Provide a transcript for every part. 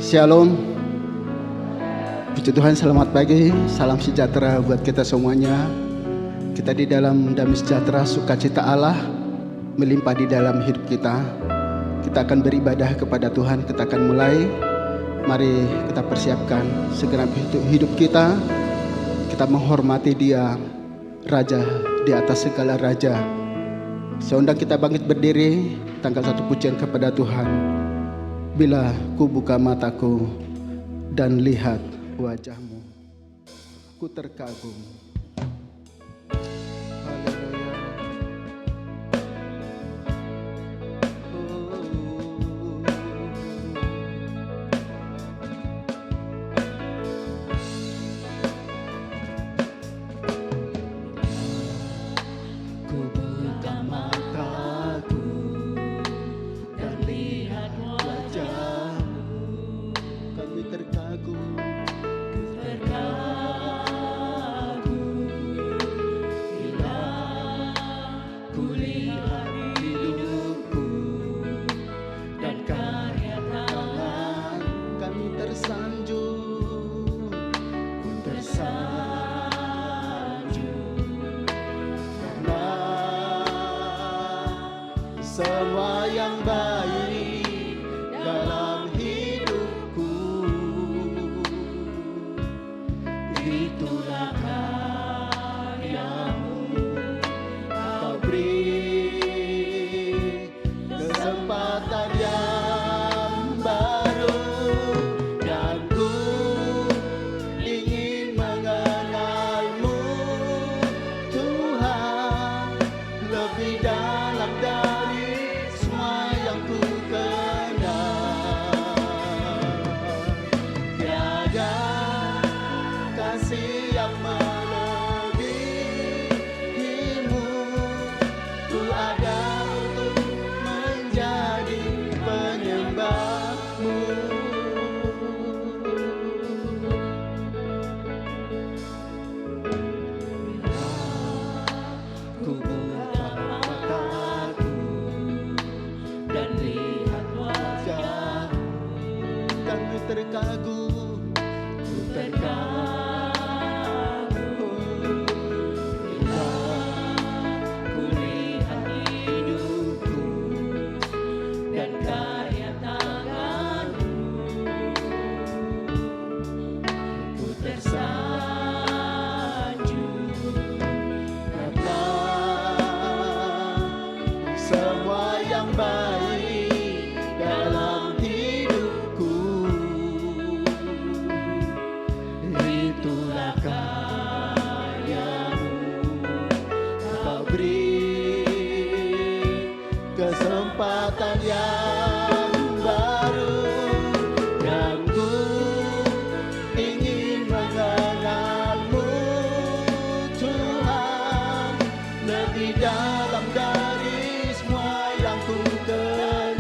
Shalom, puji Tuhan, selamat pagi, salam sejahtera buat kita semuanya. Kita di dalam damai sejahtera, sukacita Allah melimpah di dalam hidup kita. Kita akan beribadah kepada Tuhan, kita akan mulai. Mari kita persiapkan segenap hidup kita. Kita menghormati Dia, Raja di atas segala raja. Saya undang kita bangkit berdiri, tanggal satu pujian kepada Tuhan. Bila ku buka mataku dan lihat wajahmu, ku terkagum. Semua yang baik dalam hidupku, itulah karyamu. Kau beri kesempatan yang baru, dan ku ingin mengenalmu, Tuhan, lebih dalam dari semua yang ku kenal. Tiada kasih yang melebihimu. Ku ada untuk menjadi penyembahmu. Ku buka mataku dan lihat wajahmu, dan ku terkagum, ku terkagum. Bila ku lihat hidupku dan karya tanganmu, ku tersanjung karena semua yang baik dalam hidupku, itulah karyamu. Kau beri kesempatan yang baru, dan ku ingin mengenalmu, Tuhan, lebih dalam dari semua yang ku kenal.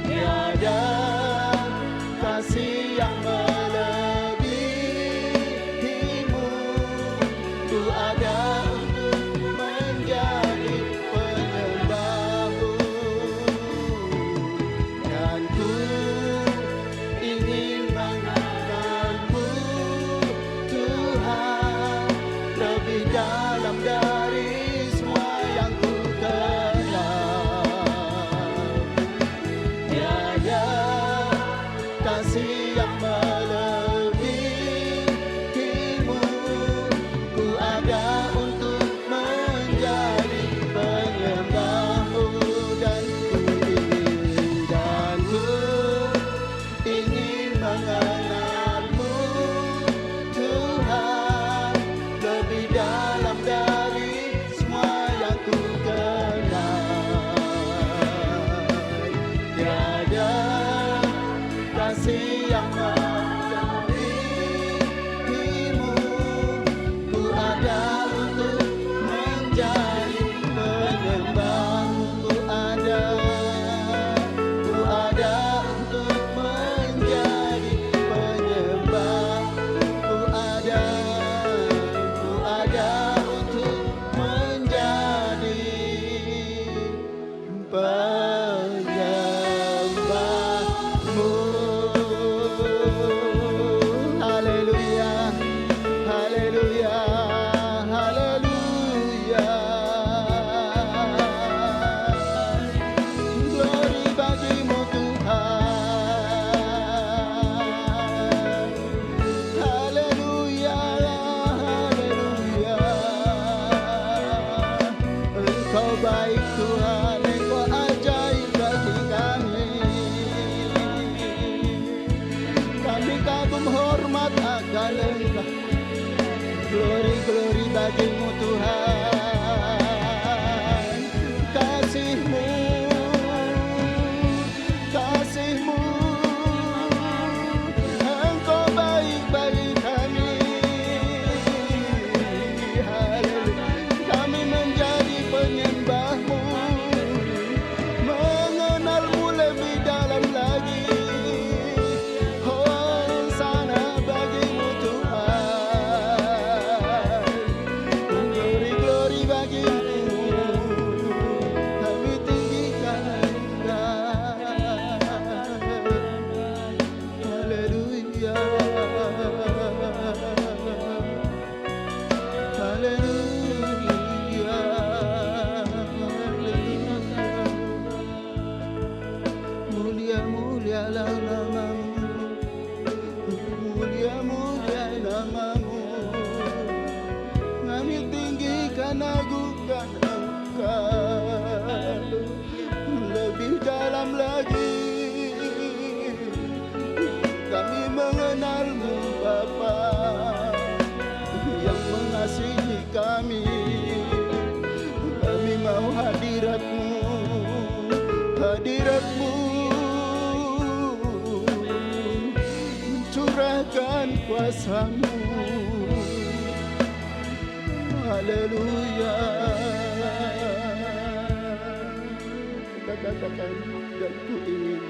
Tiada kasih yang melebihimu. Ku ada untuk menjadi penyembahmu, dan ku ingin mengenalmu, Tuhan, lebih dalam dari semua yang ku kenal. Tiada kasih yang melebihimu. Ku ada untuk menjadi penyembahmu, dan ku ingin mengenalmu, Tuhan, lebih dalam dari semua yang ku kenal. Tiada kasih yang melebihimu. Ku ada untuk menjadi penyembahmu. Ku ada untuk menjadi penyembahmu. Ku ada untuk menjadi penyembah. hormat akan Engkau. Glory, glory bagimu Tuhan. Kasih-Mu, kasih-Mu, Engkau baik bagi kami. Haleluya. Kami menjadi penyembah-Mu, mengenal-Mu lebih dalam lagi. Hosana bagimu Tuhan. Glory, glory bagimu. Kami tinggikan Engkau. Haleluya. Haleluya. Mulia-mulialah namamu, mulia-mulia namamu. Kami tinggikan agungkan Engkau lebih dalam lagi. Kami mengenal-Mu Bapa yang mengasihi kami. Kami mau hadirat-Mu, hadirat-Mu. Curahkan kuasa-Mu. Haleluya. Kita katakan, dan ku ingin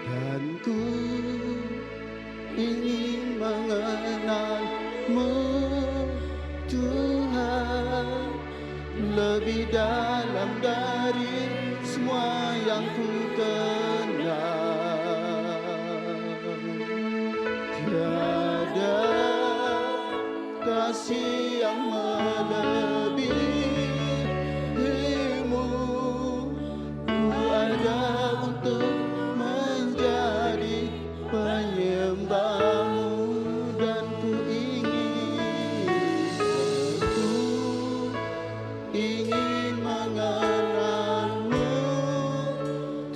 dan ku ingin mengenal-Mu Tuhan lebih dalam dari semua yang ku kenal. Tiada kasih yang melebihi-Mu. Ku ada untuk menjadi penyembah-Mu, dan ku ingin mengenal-Mu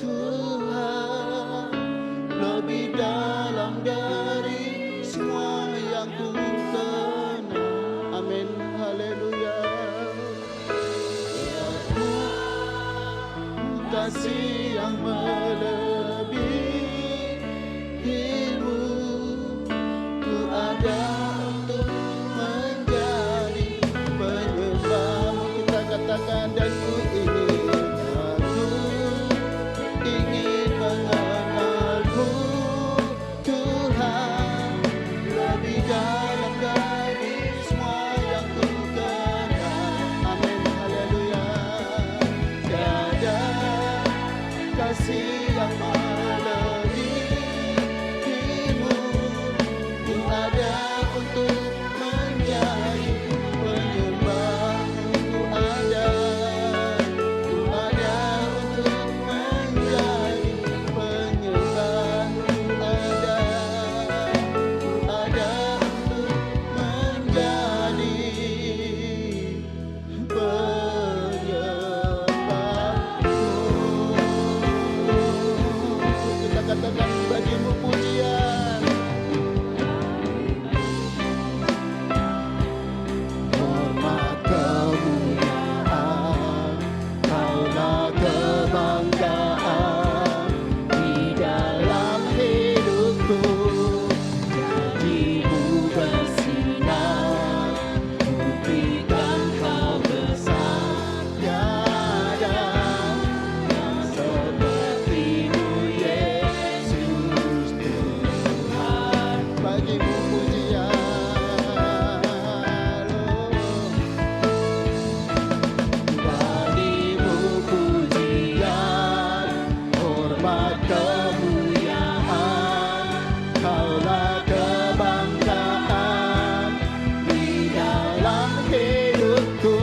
Tuhan lebih dalam dari semua yang ku kenal. Amin. Haleluya. Kasih yang melebihi-Mu. Ku ada untuk menjadi penyembah-Mu. Kita katakan, dan ku ingin mengenal-Mu Tuhan lebih dalam dari semua yang ku kenal. Amin. Haleluya. Tiada kasih yang melebihi-Mu. Ku ada untuk menjadi penyembah-Mu. Ku ada untuk menjadi penyembah-Mu. Ku ada untuk menjadi penyembah-Mu. Kita katakan, bagimu pujian, hormat, kemuliaan. Kaulah kebanggaan di dalam hidupku. Janji-Mu bersinar, buktikan Kau besar. Tiada yang seperti-Mu Yesus Tuhan. Bagimu pujian, bagimu pujian, hormat, kemuliaan. Kaulah kebanggaan di dalam hidupku.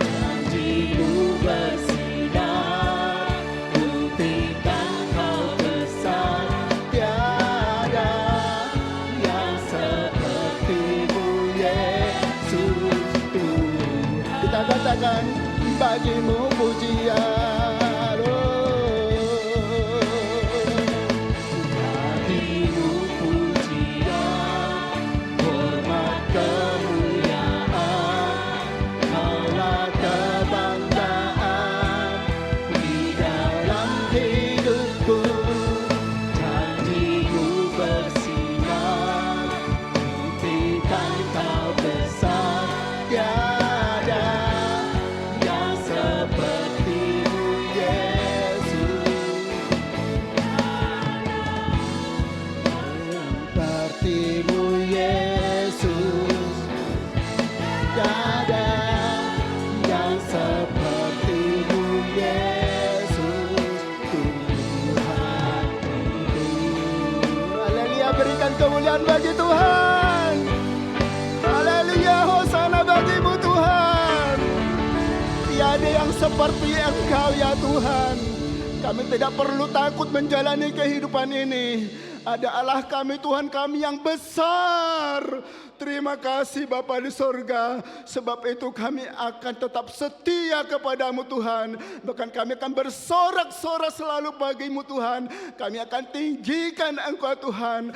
Janji-Mu bersinar, buktikan Kau besar. Tiada yang seperti-Mu Yesus Tuhan. Kita katakan, bagimu pujian. Bagimu pujian, hormat kemuliaan, Kaulah kebanggaan di dalam hidupku. Janjimu bersinar, buktikan Kau besar. Tiada yang seperti-Mu, Yesus. Seperti-Mu, Yesus. Tiada yang seperti-Mu, Yesus. Tuhanku. Haleluya, berikan kemuliaan bagi Tuhan. Haleluya, hosana bagimu Tuhan. Tiada yang seperti Engkau ya Tuhan. Kami tidak perlu takut menjalani kehidupan ini. Ada Allah kami, Tuhan kami yang besar. Terima kasih Bapa di sorga. Sebab itu kami akan tetap setia kepadamu Tuhan. Bahkan kami akan bersorak-sorak selalu bagimu Tuhan. Kami akan tinggikan Engkau Tuhan.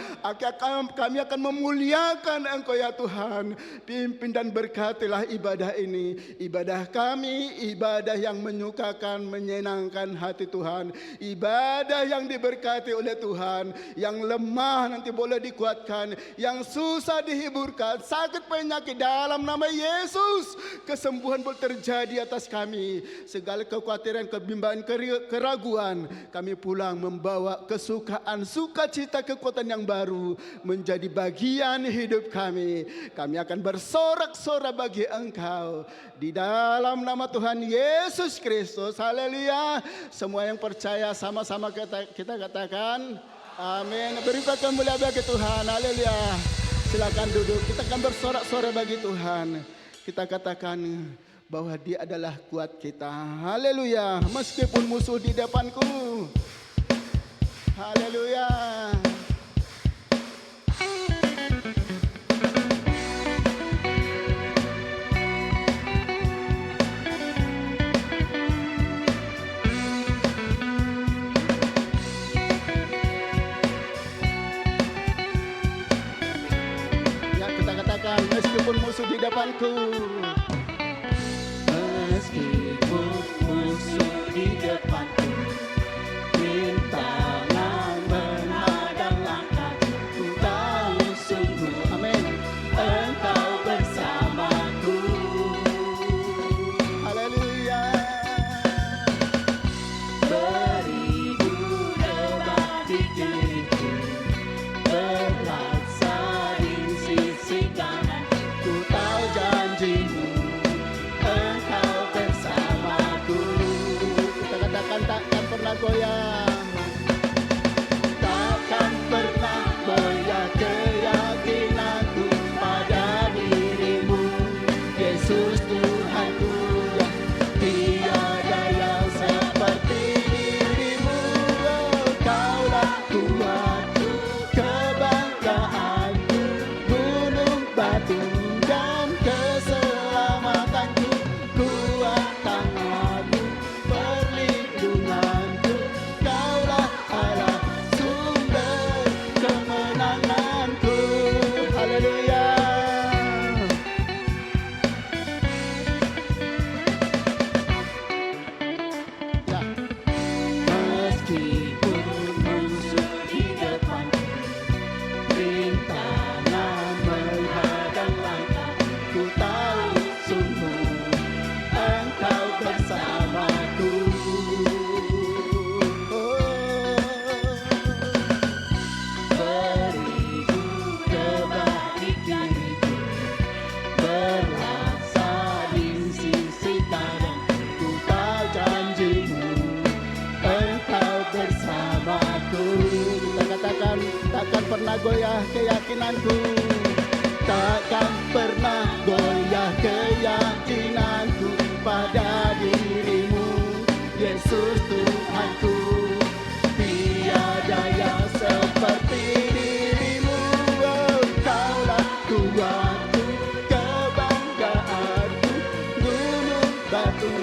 Kami akan memuliakan Engkau ya Tuhan. Pimpin dan berkatilah ibadah ini. Ibadah kami, ibadah yang menyukakan, menyenangkan hati Tuhan. Ibadah yang diberkati oleh Tuhan. Yang lemah nanti boleh dikuatkan. Yang susah dihibur, sakit penyakit dalam nama Yesus, kesembuhan boleh terjadi atas kami. Segala kekhawatiran, kebimbangan, keraguan, kami pulang membawa kesukaan, sukacita, kekuatan yang baru menjadi bagian hidup kami. Kami akan bersorak-sorak bagi Engkau di dalam nama Tuhan Yesus Kristus. Haleluya. Semua yang percaya sama-sama kita katakan amin. Berikan kemuliaan bagi Tuhan. Haleluya. Silakan duduk. Kita akan bersorak-sorak bagi Tuhan. Kita katakan bahwa Dia adalah kuat kita. Haleluya. Meskipun musuh di depanku. Haleluya. Meskipun musuh di depanku, Meskipun musuh di depanku, rintangan menghadang langkahku, ku tahu sungguh, amin. Engkau bersamaku. Haleluya. Beribu debat di diriku, berlaksa di sisi kanan, ku tahu janjimu, Engkau bersamaku. Kita katakan takkan pernah goyah. Takkan pernah goyah keyakinanku pada dirimu, Yesus Tuhanku. Tiada yang seperti dirimu. Kaulah kuatku, kebanggaanku, gunung batu dan keselamatanku. Kuat tanganmu, perlindunganku. Kaulah Allah, sumber kemenanganku. Haleluya. Ya. Meskipun musuh di depanku, rintangan menghadang langkahku, ku tahu sungguh Engkau bersamaku. Beribu debat di diriku, berlaksa di sisi kanan, ku tahu janjimu, Engkau bersamaku. Kita katakan takkan pernah goyah keyakinanku. Takkan pernah goyah keyakinanku pada dirimu, Yesus Tuhanku. Tiada yang seperti dirimu. Kaulah kuatku, kebanggaanku, gunung batu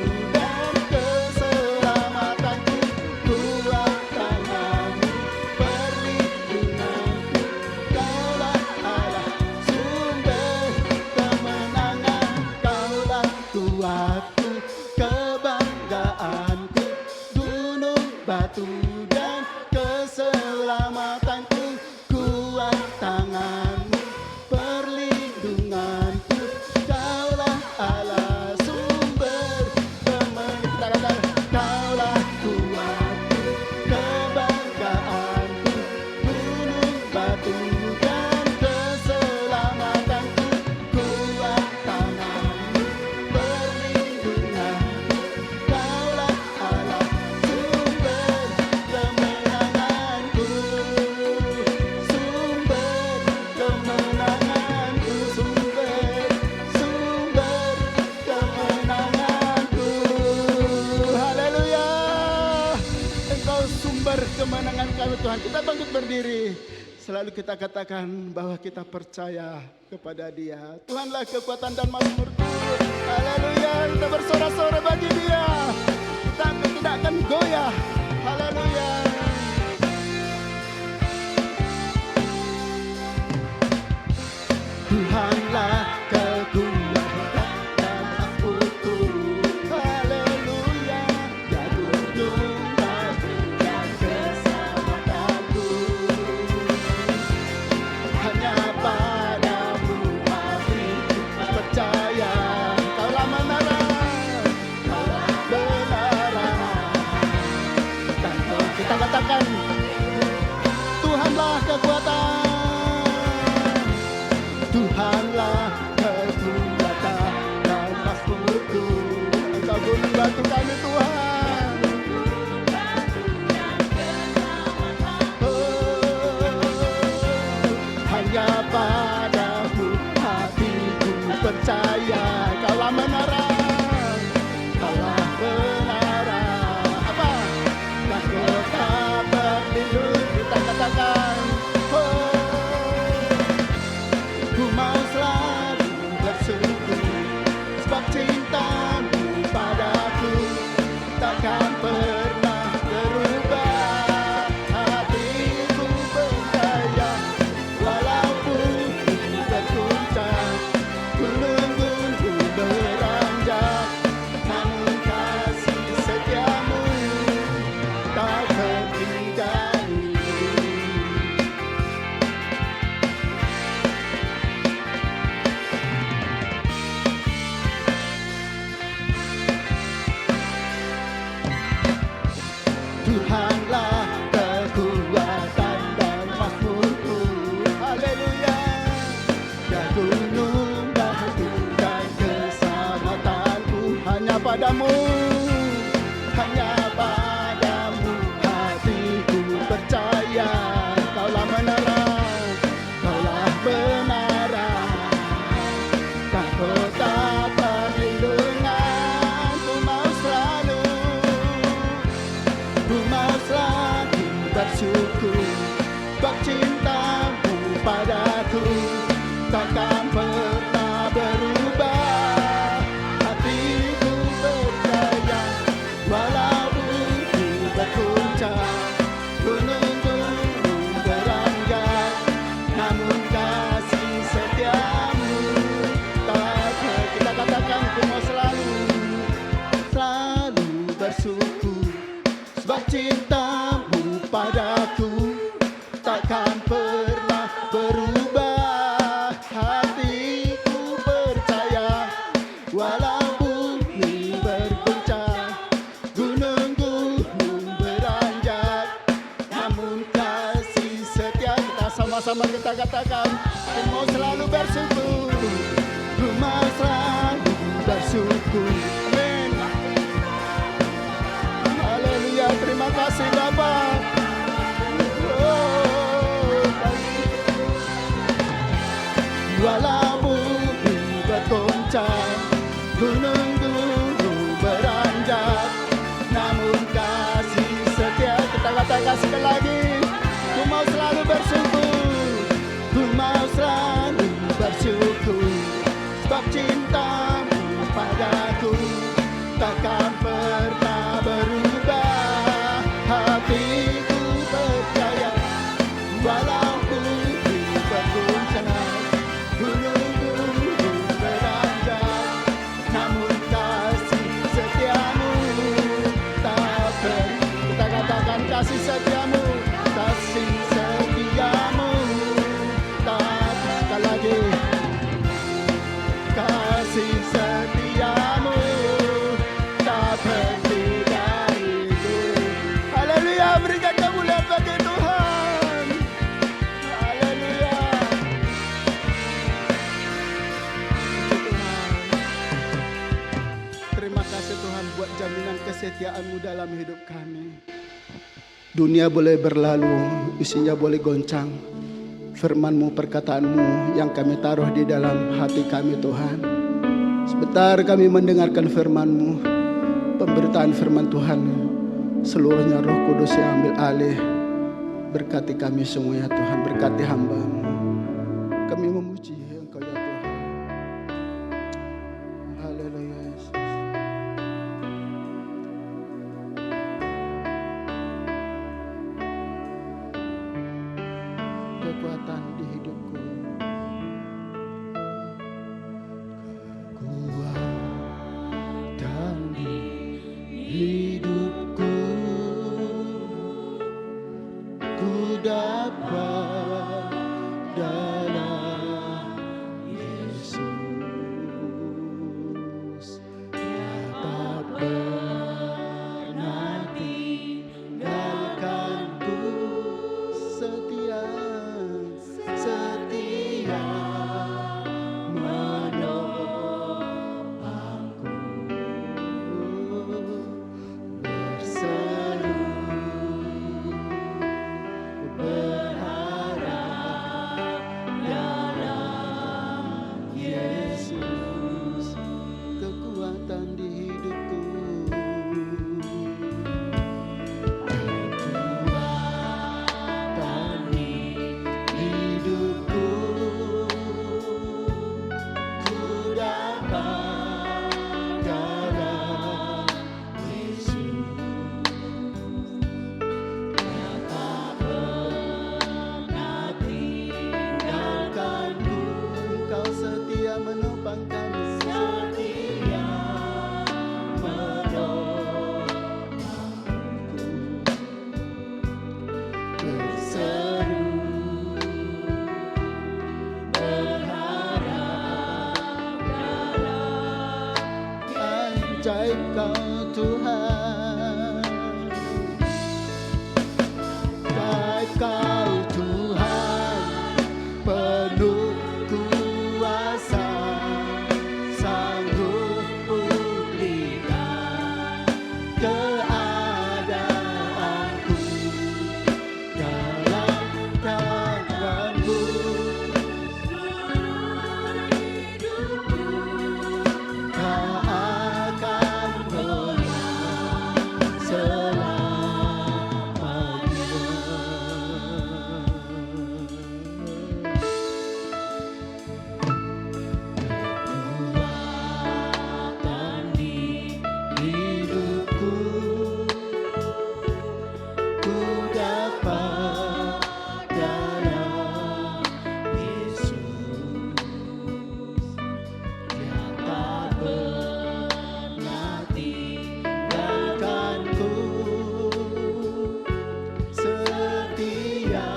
Tuhan. Kita bangkit berdiri. Selalu kita katakan bahwa kita percaya kepada Dia. Tuhanlah kekuatan dan mazmurku. Haleluya. Kita bersorak-sorai bagi Dia. Kita tidak akan goyah. Haleluya. Tuhanlah kekuatan dan mazmurku. Haleluya. Ya gunung batu dan keselamatanku. Hanya padamu hatiku percaya. Kaulah menara, kaulah menara. Dan kita katakan, Tuhanlah kekuatan. Tuhanlah kekuatan dan mazmurku. Engkau gunung batu kami Tuhan. Hanya padamu hatiku percaya. Kaulah menara, kaulah menara. Apa? Dan kota berlindung. Kita katakan, ku mau selalu bersyukur sebab cintamu padaku takkan pernah berubah. Hatiku percaya walaupun berguncang, gunung-gunung beranjak, namun kasih setiamu tak terhinggapi. Tuhanlah kekuatan dan mazmurku. Haleluya. Ya gunung batu dan keselamatanku. Hanya padamu, hanya padamu hatiku percaya. Kaulah menara, kaulah menara. Dan kota perlindungan. Ku mau selalu bersyukur sebab cintamu padaku takkan pernah berubah. Hatiku percaya walaupun ku berguncang, gunung-gunung beranjak, namun kasih setiamu tak. Kita katakan, ku mau selalu bersyukur sebab cintamu padaku takkan pernah berubah. Hatiku percaya walau bumi berguncang, gunung-gunung beranjak, namun kasih setia. Kita sama-sama kita katakan, ku mau selalu bersyukur, ku mau selalu bersyukur. Amin. Haleluya, terima kasih Bapak. Walau bumi bergoncang, gunung-gunung beranjak, namun kasih setia. Kita katakan sekali lagi, ku mau selalu bersyukur, ku mau selalu bersyukur sebab cintamu padaku takkan pernah berubah. Hatiku percaya walau bumi berguncang, gunung-gunung beranjak, namun kasih setiamu tak pernah. Kita katakan kasih setiamu, kasih setiamu tak. Sekali lagi, kasih setiamu tak berhenti dariku. Haleluya, berikan kemuliaan bagi Tuhan. Haleluya. Terima kasih Tuhan buat jaminan kesetiaan-Mu dalam hidup kami. Dunia boleh berlalu, isinya boleh goncang. Firman-Mu, perkataan-Mu yang kami taruh di dalam hati kami Tuhan. Sebentar kami mendengarkan firman-Mu, pemberitaan firman Tuhan, seluruhnya Roh Kudus yang ambil alih. Berkati kami semua ya Tuhan, berkati hamba-Mu. Kami memuji Engkau ya Tuhan. Haleluya Yesus. Kekuatan di hidupku. Kekuatan di hidupku. Ku dapat dalam Yesus. Dia tak pernah tinggalkanku, setia menopangku, berseru berharap dalam Yesus. Kekuatan di hidupku. Kekuatan di hidupku. Ku dapat dalam Yesus. Dia tak pernah tinggalkanku. Engkau setia menopang kami. Setia menopangku. Berseru berharap dalam ajaib Kau Tuhan. Ajaib Kau Tuhan, penuh kuasa, sanggup pulihkan keadaanku. Dalam tangan-Mu Kau akan goyah selamanya. Kekuatan di hidupku. Ku dapat dalam Yesus. Dia tak pernah tinggalkanku, setia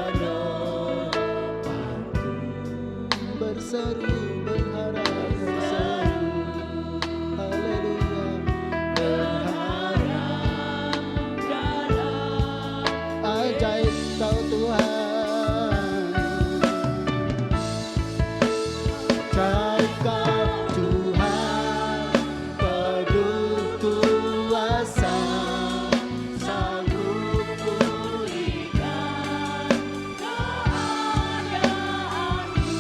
menopangku. Berseru berharap, berseru, haleluya, berharap dalam ajaib Kau Tuhan. Ajaib Kau Tuhan, penuh kuasa, sanggup pulihkan keadaanku.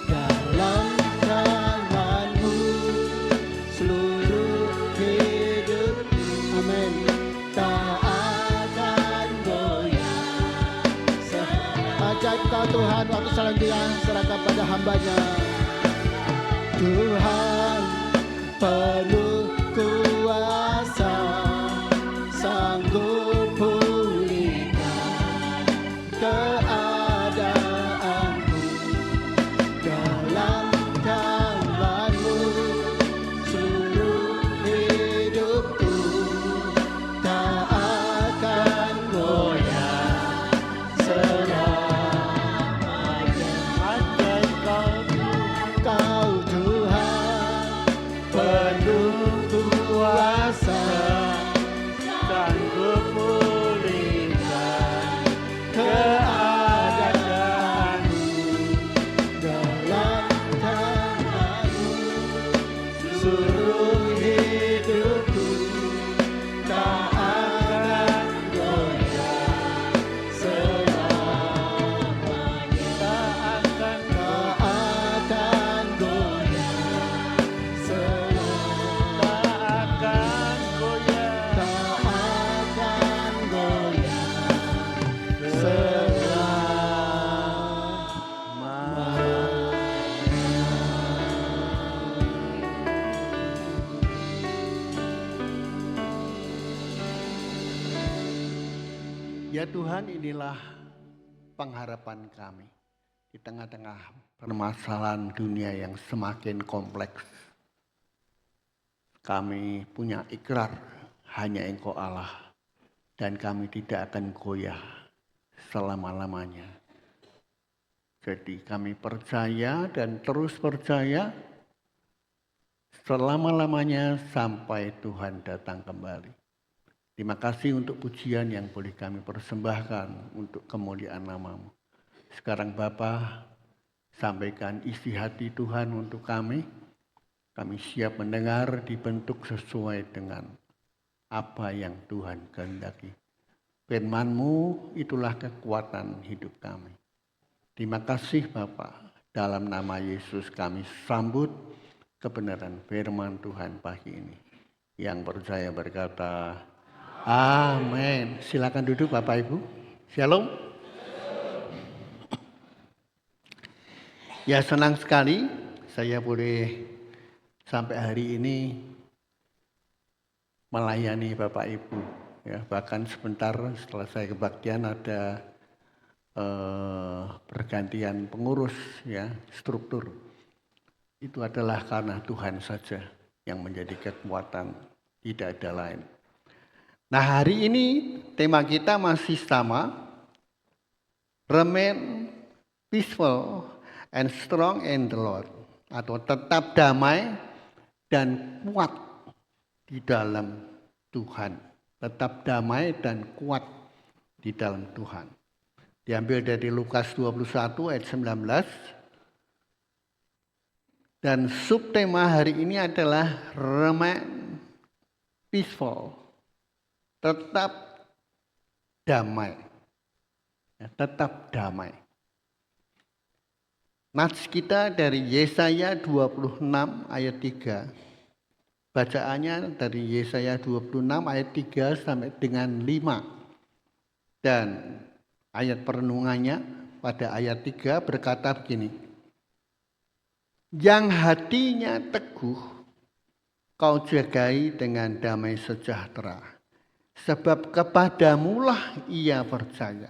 Dalam tangan-Mu seluruh hidupku. Amin. Tak akan goyah. Ajaib Kau Tuhan, waktu selanjutnya serahkan pada hamba-Nya. Tuhan penuh kuasa, sanggup pulihkan keadaanku. Dalam tangan-Mu seluruh hidupku. Tak akan goyah selamanya. Ajaib Kau Tuhan, penuh kuasa, sanggup pulihkan keadaanku. Dalam tangan-Mu seluruh hidupku. Tak akan goyah selamanya. Tak akan goyah selamanya. Tak akan goyah. Tak akan goyah. Ya Tuhan, inilah pengharapan kami di tengah-tengah permasalahan dunia yang semakin kompleks. Kami punya ikrar, hanya Engkau Allah, dan kami tidak akan goyah selama-lamanya. Jadi kami percaya dan terus percaya selama-lamanya sampai Tuhan datang kembali. Terima kasih untuk pujian yang boleh kami persembahkan untuk kemuliaan nama-Mu. Sekarang Bapa, sampaikan isi hati Tuhan untuk kami. Kami siap mendengar, dibentuk sesuai dengan apa yang Tuhan kehendaki. Firman-Mu itulah kekuatan hidup kami. Terima kasih Bapa. Dalam nama Yesus kami sambut kebenaran firman Tuhan pagi ini. Yang percaya berkata, amin. Silakan duduk Bapak Ibu. Shalom. Ya, senang sekali saya boleh sampai hari ini melayani Bapak Ibu. Ya, bahkan sebentar setelah saya kebaktian ada pergantian pengurus, ya, struktur. Itu adalah karena Tuhan saja yang menjadi kekuatan, tidak ada lain. Nah, hari ini tema kita masih sama, remain peaceful and strong in the Lord, atau tetap damai dan kuat di dalam Tuhan. Tetap damai dan kuat di dalam Tuhan. Diambil dari Lukas 21 ayat 19. Dan subtema hari ini adalah remain peaceful. Tetap damai. Ya, tetap damai. Nats kita dari Yesaya 26 ayat 3. Bacaannya dari Yesaya 26 ayat 3 sampai dengan 5. Dan ayat perenungannya pada ayat 3 berkata begini. Yang hatinya teguh kau jagai dengan damai sejahtera. Sebab kepadamulah ia percaya.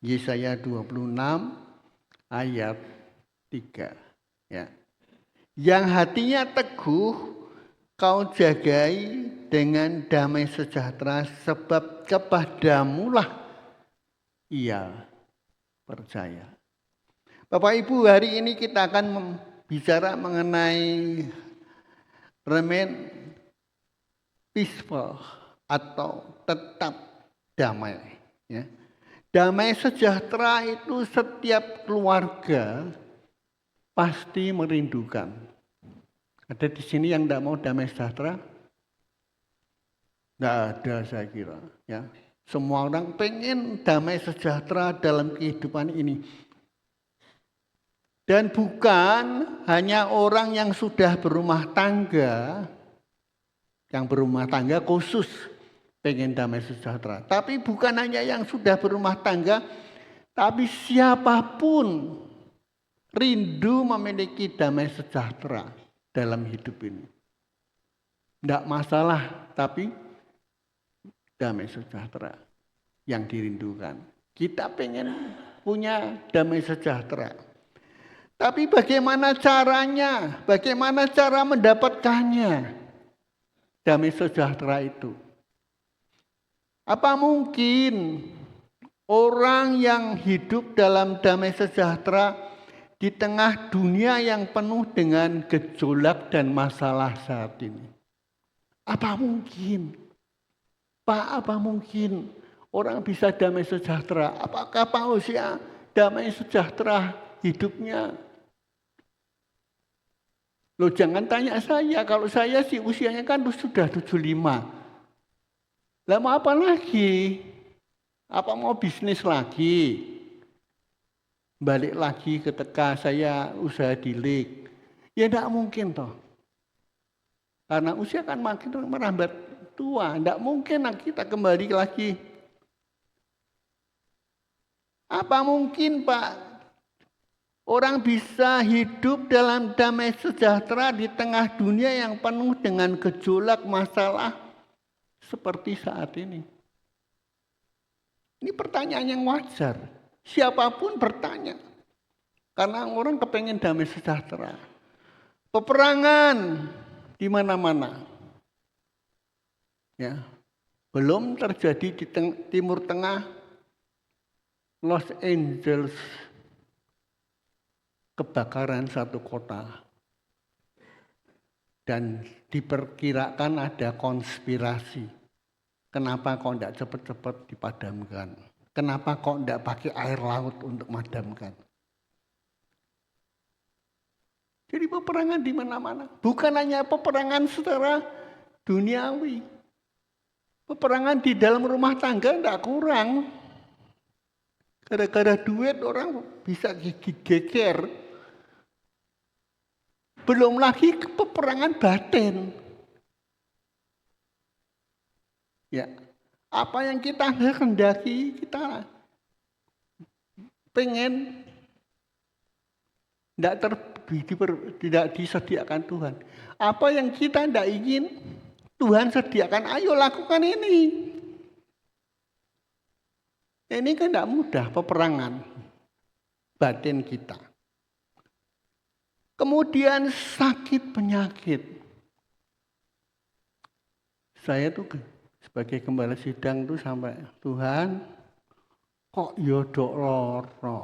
Yesaya 26 ayat 3. Ya. Yang hatinya teguh kau jagai dengan damai sejahtera. Sebab kepadamulah ia percaya. Bapak Ibu, hari ini kita akan bicara mengenai remain peaceful atau tetap damai. Ya. Damai sejahtera itu setiap keluarga pasti merindukan. Ada di sini yang tidak mau damai sejahtera? Tidak ada, saya kira. Ya. Semua orang pengen damai sejahtera dalam kehidupan ini. Dan bukan hanya orang yang sudah berumah tangga, yang berumah tangga khusus pengen damai sejahtera. Tapi bukan hanya yang sudah berumah tangga, tapi siapapun rindu memiliki damai sejahtera dalam hidup ini. Tidak masalah, tapi damai sejahtera yang dirindukan. Kita pengen punya damai sejahtera. Tapi bagaimana caranya? Bagaimana cara mendapatkannya? Damai sejahtera itu. Apa mungkin orang yang hidup dalam damai sejahtera di tengah dunia yang penuh dengan gejolak dan masalah saat ini? Apa mungkin? Pak, apa mungkin orang bisa damai sejahtera? Apakah Pak Hosea damai sejahtera hidupnya? Loh, jangan tanya saya, kalau saya sih usianya kan sudah 75. Lah mau apa lagi? Apa mau bisnis lagi? Balik lagi ketika saya usaha dilik. Ya tidak mungkin toh. Karena usia kan makin merambat tua. Tidak mungkin kita kembali lagi. Apa mungkin Pak? Orang bisa hidup dalam damai sejahtera di tengah dunia yang penuh dengan gejolak masalah seperti saat ini. Ini pertanyaan yang wajar. Siapapun bertanya. Karena orang kepengen damai sejahtera. Peperangan di mana-mana. Ya. Belum terjadi di Timur Tengah, Los Angeles, kebakaran satu kota. Dan diperkirakan ada konspirasi. Kenapa kok tidak cepat-cepat dipadamkan? Kenapa kok tidak pakai air laut untuk madamkan? Jadi peperangan di mana-mana. Bukan hanya peperangan secara duniawi. Peperangan di dalam rumah tangga tidak kurang. Gara-gara duit orang bisa gigit geger. Belum lagi peperangan batin. Ya, apa yang kita kehendaki, kita pengen tidak disediakan Tuhan. Apa yang kita tidak ingin, Tuhan sediakan. Ayo lakukan ini. Ini kan tidak mudah peperangan batin kita. Kemudian sakit penyakit. Saya tuh sebagai gembala sidang tuh sampai, Tuhan kok yodok loro.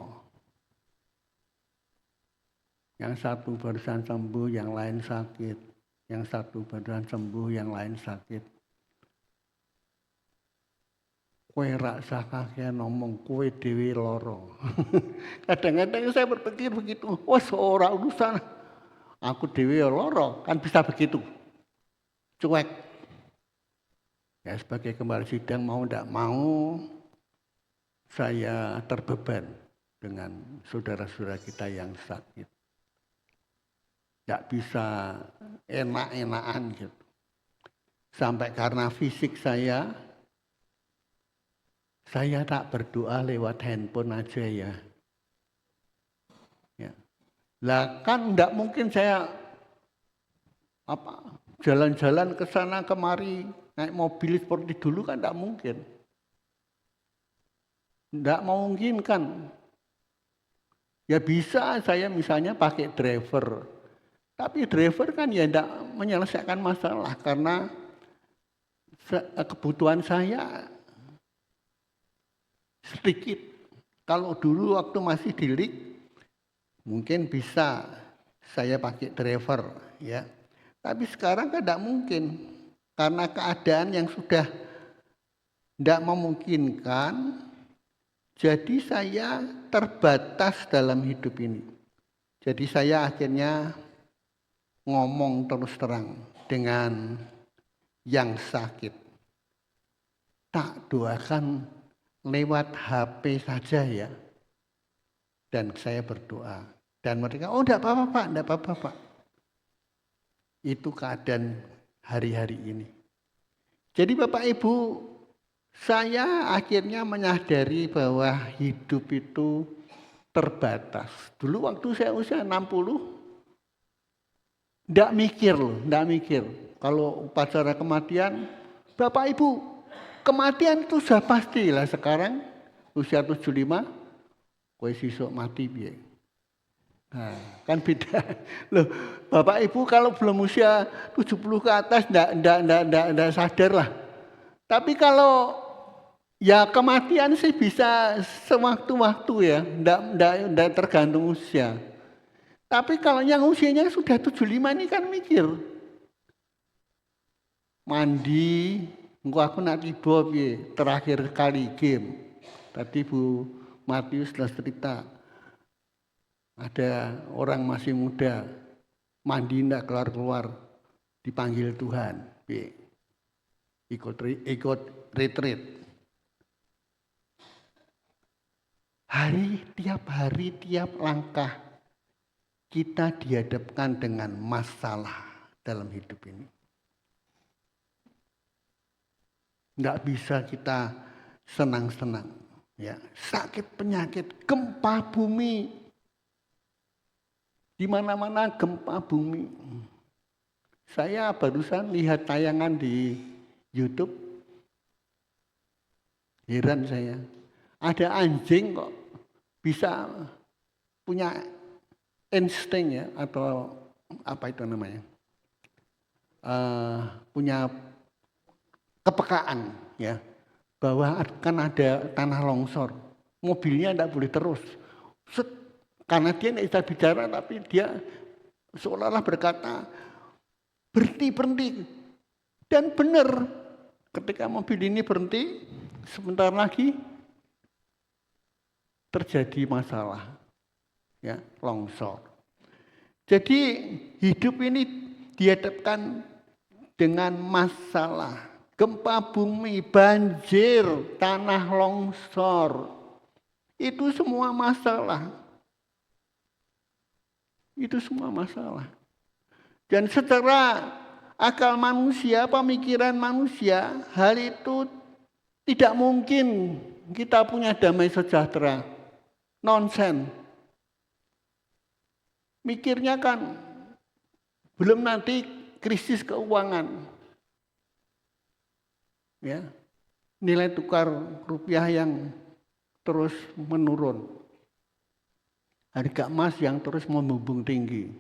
Yang satu barusan sembuh, yang lain sakit. Yang satu barusan sembuh, yang lain sakit. Kowe rak sakake ngomong kowe dhewe loro. Kadang-kadang saya berpikir begitu. Wes ora urusan. Aku dhewe loro, kan bisa begitu. Cuek. Ya sebagai gembala sidang mau tidak mau saya terbeban dengan saudara-saudara kita yang sakit. Tidak bisa enak-enakan gitu. Sampai karena fisik saya tak berdoa lewat handphone aja ya. Lah kan tidak mungkin saya jalan-jalan ke sana kemari naik mobil seperti dulu kan tidak mungkin. Tidak memungkinkan. Ya bisa saya misalnya pakai driver. Tapi driver kan ya tidak menyelesaikan masalah karena kebutuhan saya sedikit. Kalau dulu waktu masih di LIG mungkin bisa saya pakai driver ya. Tapi sekarang kan tidak mungkin karena keadaan yang sudah tidak memungkinkan. Jadi saya terbatas dalam hidup ini. Jadi saya akhirnya ngomong terus terang dengan yang sakit. Tak doakan lewat HP saja ya. Dan saya berdoa. Dan mereka, oh enggak apa-apa Pak, enggak apa-apa Pak. Itu keadaan hari-hari ini. Jadi Bapak Ibu, saya akhirnya menyadari bahwa hidup itu terbatas. Dulu waktu saya usia 60, enggak mikir. Kalau upacara kematian, Bapak Ibu, kematian itu sudah pasti lah sekarang usia 75, kowe sesuk mati piye. Nah, kan beda. Loh, Bapak Ibu kalau belum usia 70 ke atas enggak sadar lah. Tapi kalau ya kematian sih bisa sewaktu-waktu ya, enggak tergantung usia. Tapi kalau yang usianya sudah 75 ini kan mikir. Mandi, engko aku nak tiba piye, terakhir kali game. Tadi Bu Matius sudah cerita. Ada orang masih muda, mandi enggak keluar-keluar, dipanggil Tuhan, piye. Ikut retreat. Tiap hari, tiap langkah kita dihadapkan dengan masalah dalam hidup ini. Enggak bisa kita senang-senang. Ya, sakit penyakit, gempa bumi. Di mana-mana gempa bumi. Saya barusan lihat tayangan di YouTube. Heran saya. Ada anjing kok bisa punya insting ya, atau apa itu namanya, punya kepekaan ya, bahwa akan ada tanah longsor. Mobilnya tidak boleh terus. Karena dia tidak bisa bicara, tapi dia seolah-olah berkata, berhenti. Dan benar, ketika mobil ini berhenti, sebentar lagi terjadi masalah, ya, longsor. Jadi hidup ini dihadapkan dengan masalah, gempa bumi, banjir, tanah longsor. Itu semua masalah. Itu semua masalah. Dan secara akal manusia, pemikiran manusia, hal itu tidak mungkin kita punya damai sejahtera. Nonsen. Mikirnya kan belum nanti krisis keuangan. Ya. Nilai tukar rupiah yang terus menurun. Harga emas yang terus membumbung tinggi.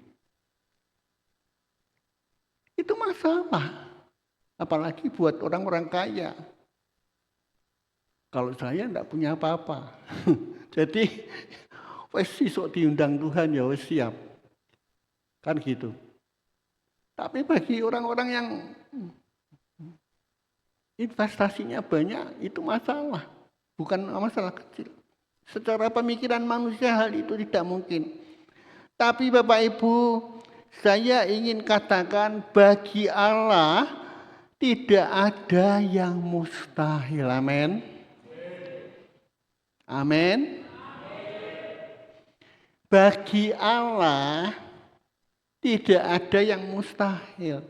Itu masalah. Apalagi buat orang-orang kaya. Kalau saya tidak punya apa-apa. Jadi, wes besok diundang Tuhan ya wes siap. Kan gitu. Tapi bagi orang-orang yang investasinya banyak, itu masalah. Bukan masalah kecil. Secara pemikiran manusia hal itu tidak mungkin. Tapi Bapak Ibu, saya ingin katakan bagi Allah tidak ada yang mustahil. Amin. Amin. Bagi Allah tidak ada yang mustahil.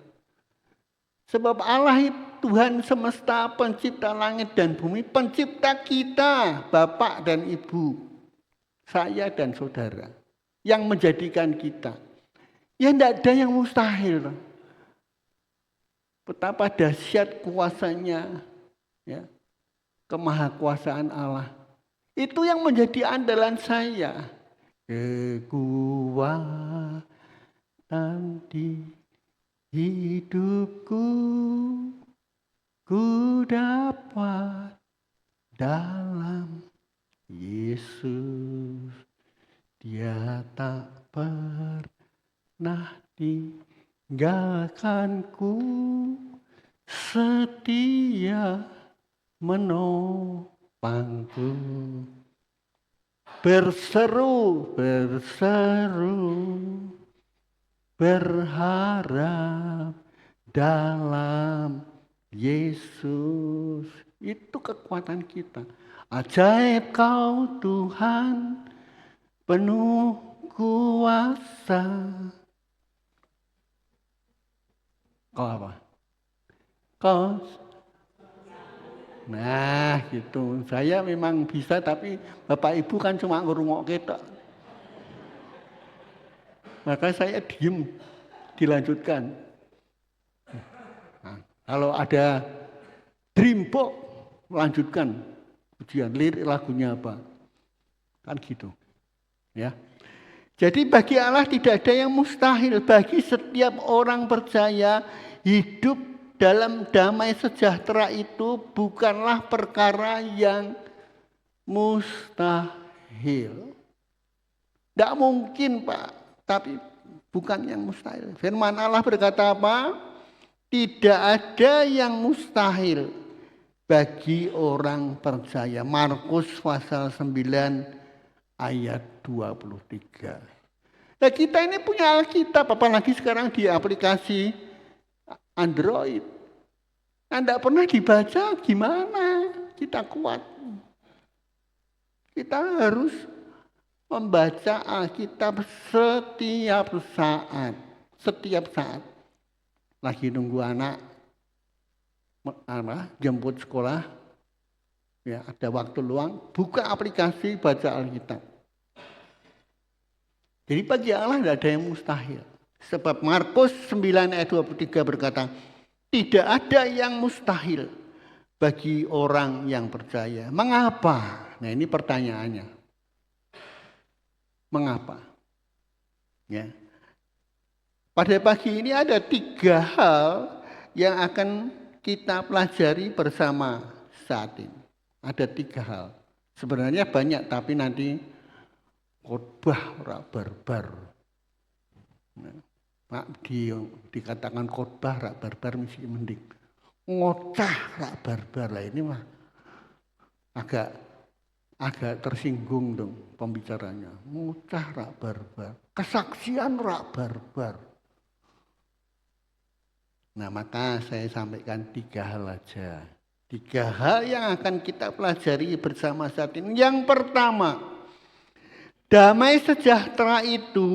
Sebab Allah itu Tuhan semesta, pencipta langit dan bumi, pencipta kita, Bapak dan Ibu, saya dan saudara, yang menjadikan kita. Ya tidak ada yang mustahil. Betapa dahsyat kuasanya, ya, kemahakuasaan Allah. Itu yang menjadi andalan saya. Kekuatan di hidupku, ku dapat dalam Yesus. Dia tak pernah tinggalkanku, setia menopangku. Berseru, berharap dalam Yesus. Itu kekuatan kita. Ajaib kau Tuhan, penuh kuasa. Kau apa? Kau. Nah gitu. Saya memang bisa, tapi Bapak Ibu kan cuma ngerungok kita. Maka saya diem, dilanjutkan. Nah, kalau ada dream pop, lanjutkan pujian, lirik lagunya apa. Kan gitu. Ya. Jadi bagi Allah tidak ada yang mustahil. Bagi setiap orang percaya, hidup dalam damai sejahtera itu bukanlah perkara yang mustahil. Tidak mungkin Pak, tapi bukan yang mustahil. Firman Allah berkata apa? Tidak ada yang mustahil bagi orang percaya. Markus pasal 9 ayat 23. Nah kita ini punya Alkitab, apalagi sekarang di aplikasi Android. Anda pernah dibaca gimana kita kuat? Kita harus membaca Alkitab setiap saat. Setiap saat. Lagi nunggu anak jemput sekolah, ya ada waktu luang, buka aplikasi baca Alkitab. Jadi bagi Allah tidak ada yang mustahil. Sebab Markus 9 ayat 23 berkata, tidak ada yang mustahil bagi orang yang percaya. Mengapa? Nah ini pertanyaannya. Mengapa? Ya. Pada pagi ini ada 3 hal yang akan kita pelajari bersama saat ini. Ada 3 hal. Sebenarnya banyak, tapi nanti khotbah ora barbar. Nah, dikatakan khotbah rak barbar mesti mending. Ngocah rak barbar lah, ini mah agak tersinggung dong pembicaranya. Ngocah rak barbar, kesaksian rak barbar. Nah maka saya sampaikan 3 hal aja. 3 hal yang akan kita pelajari bersama saat ini. Yang pertama, damai sejahtera itu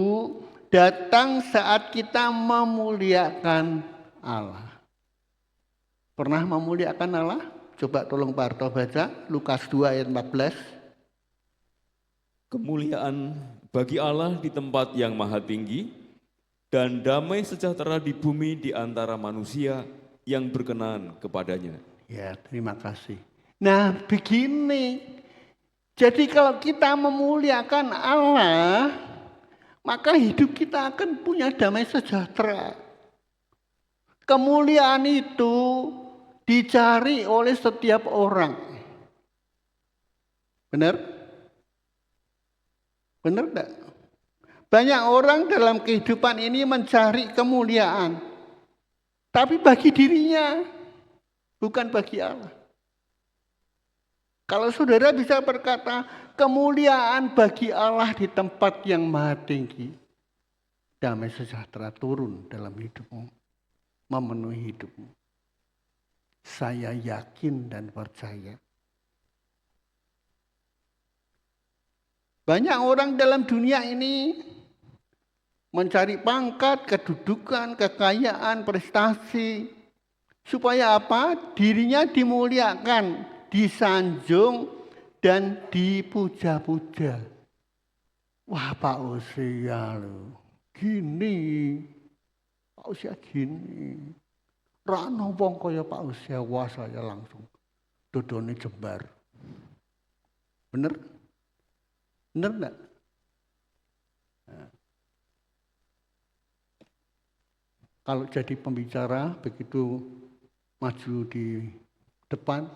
datang saat kita memuliakan Allah. Pernah memuliakan Allah? Coba tolong Pak Arto baca Lukas 2 ayat 14. Kemuliaan bagi Allah di tempat yang maha tinggi, dan damai sejahtera di bumi di antara manusia yang berkenan kepadanya. Ya, terima kasih. Nah, begini. Jadi kalau kita memuliakan Allah, maka hidup kita akan punya damai sejahtera. Kemuliaan itu dicari oleh setiap orang. Benar? Benar enggak? Banyak orang dalam kehidupan ini mencari kemuliaan. Tapi bagi dirinya, bukan bagi Allah. Kalau saudara bisa berkata, kemuliaan bagi Allah di tempat yang maha tinggi, damai sejahtera turun dalam hidupmu, memenuhi hidupmu. Saya yakin dan percaya. Banyak orang dalam dunia ini mencari pangkat, kedudukan, kekayaan, prestasi. Supaya apa? Dirinya dimuliakan, disanjung, dan dipuja-puja. Wah Pak Usia loh, gini. Pak Usia gini. Rano wong kaya Pak Usia, wah saya langsung dodone jembar. Bener? Bener enggak? Nah. Kalau jadi pembicara begitu maju di depan,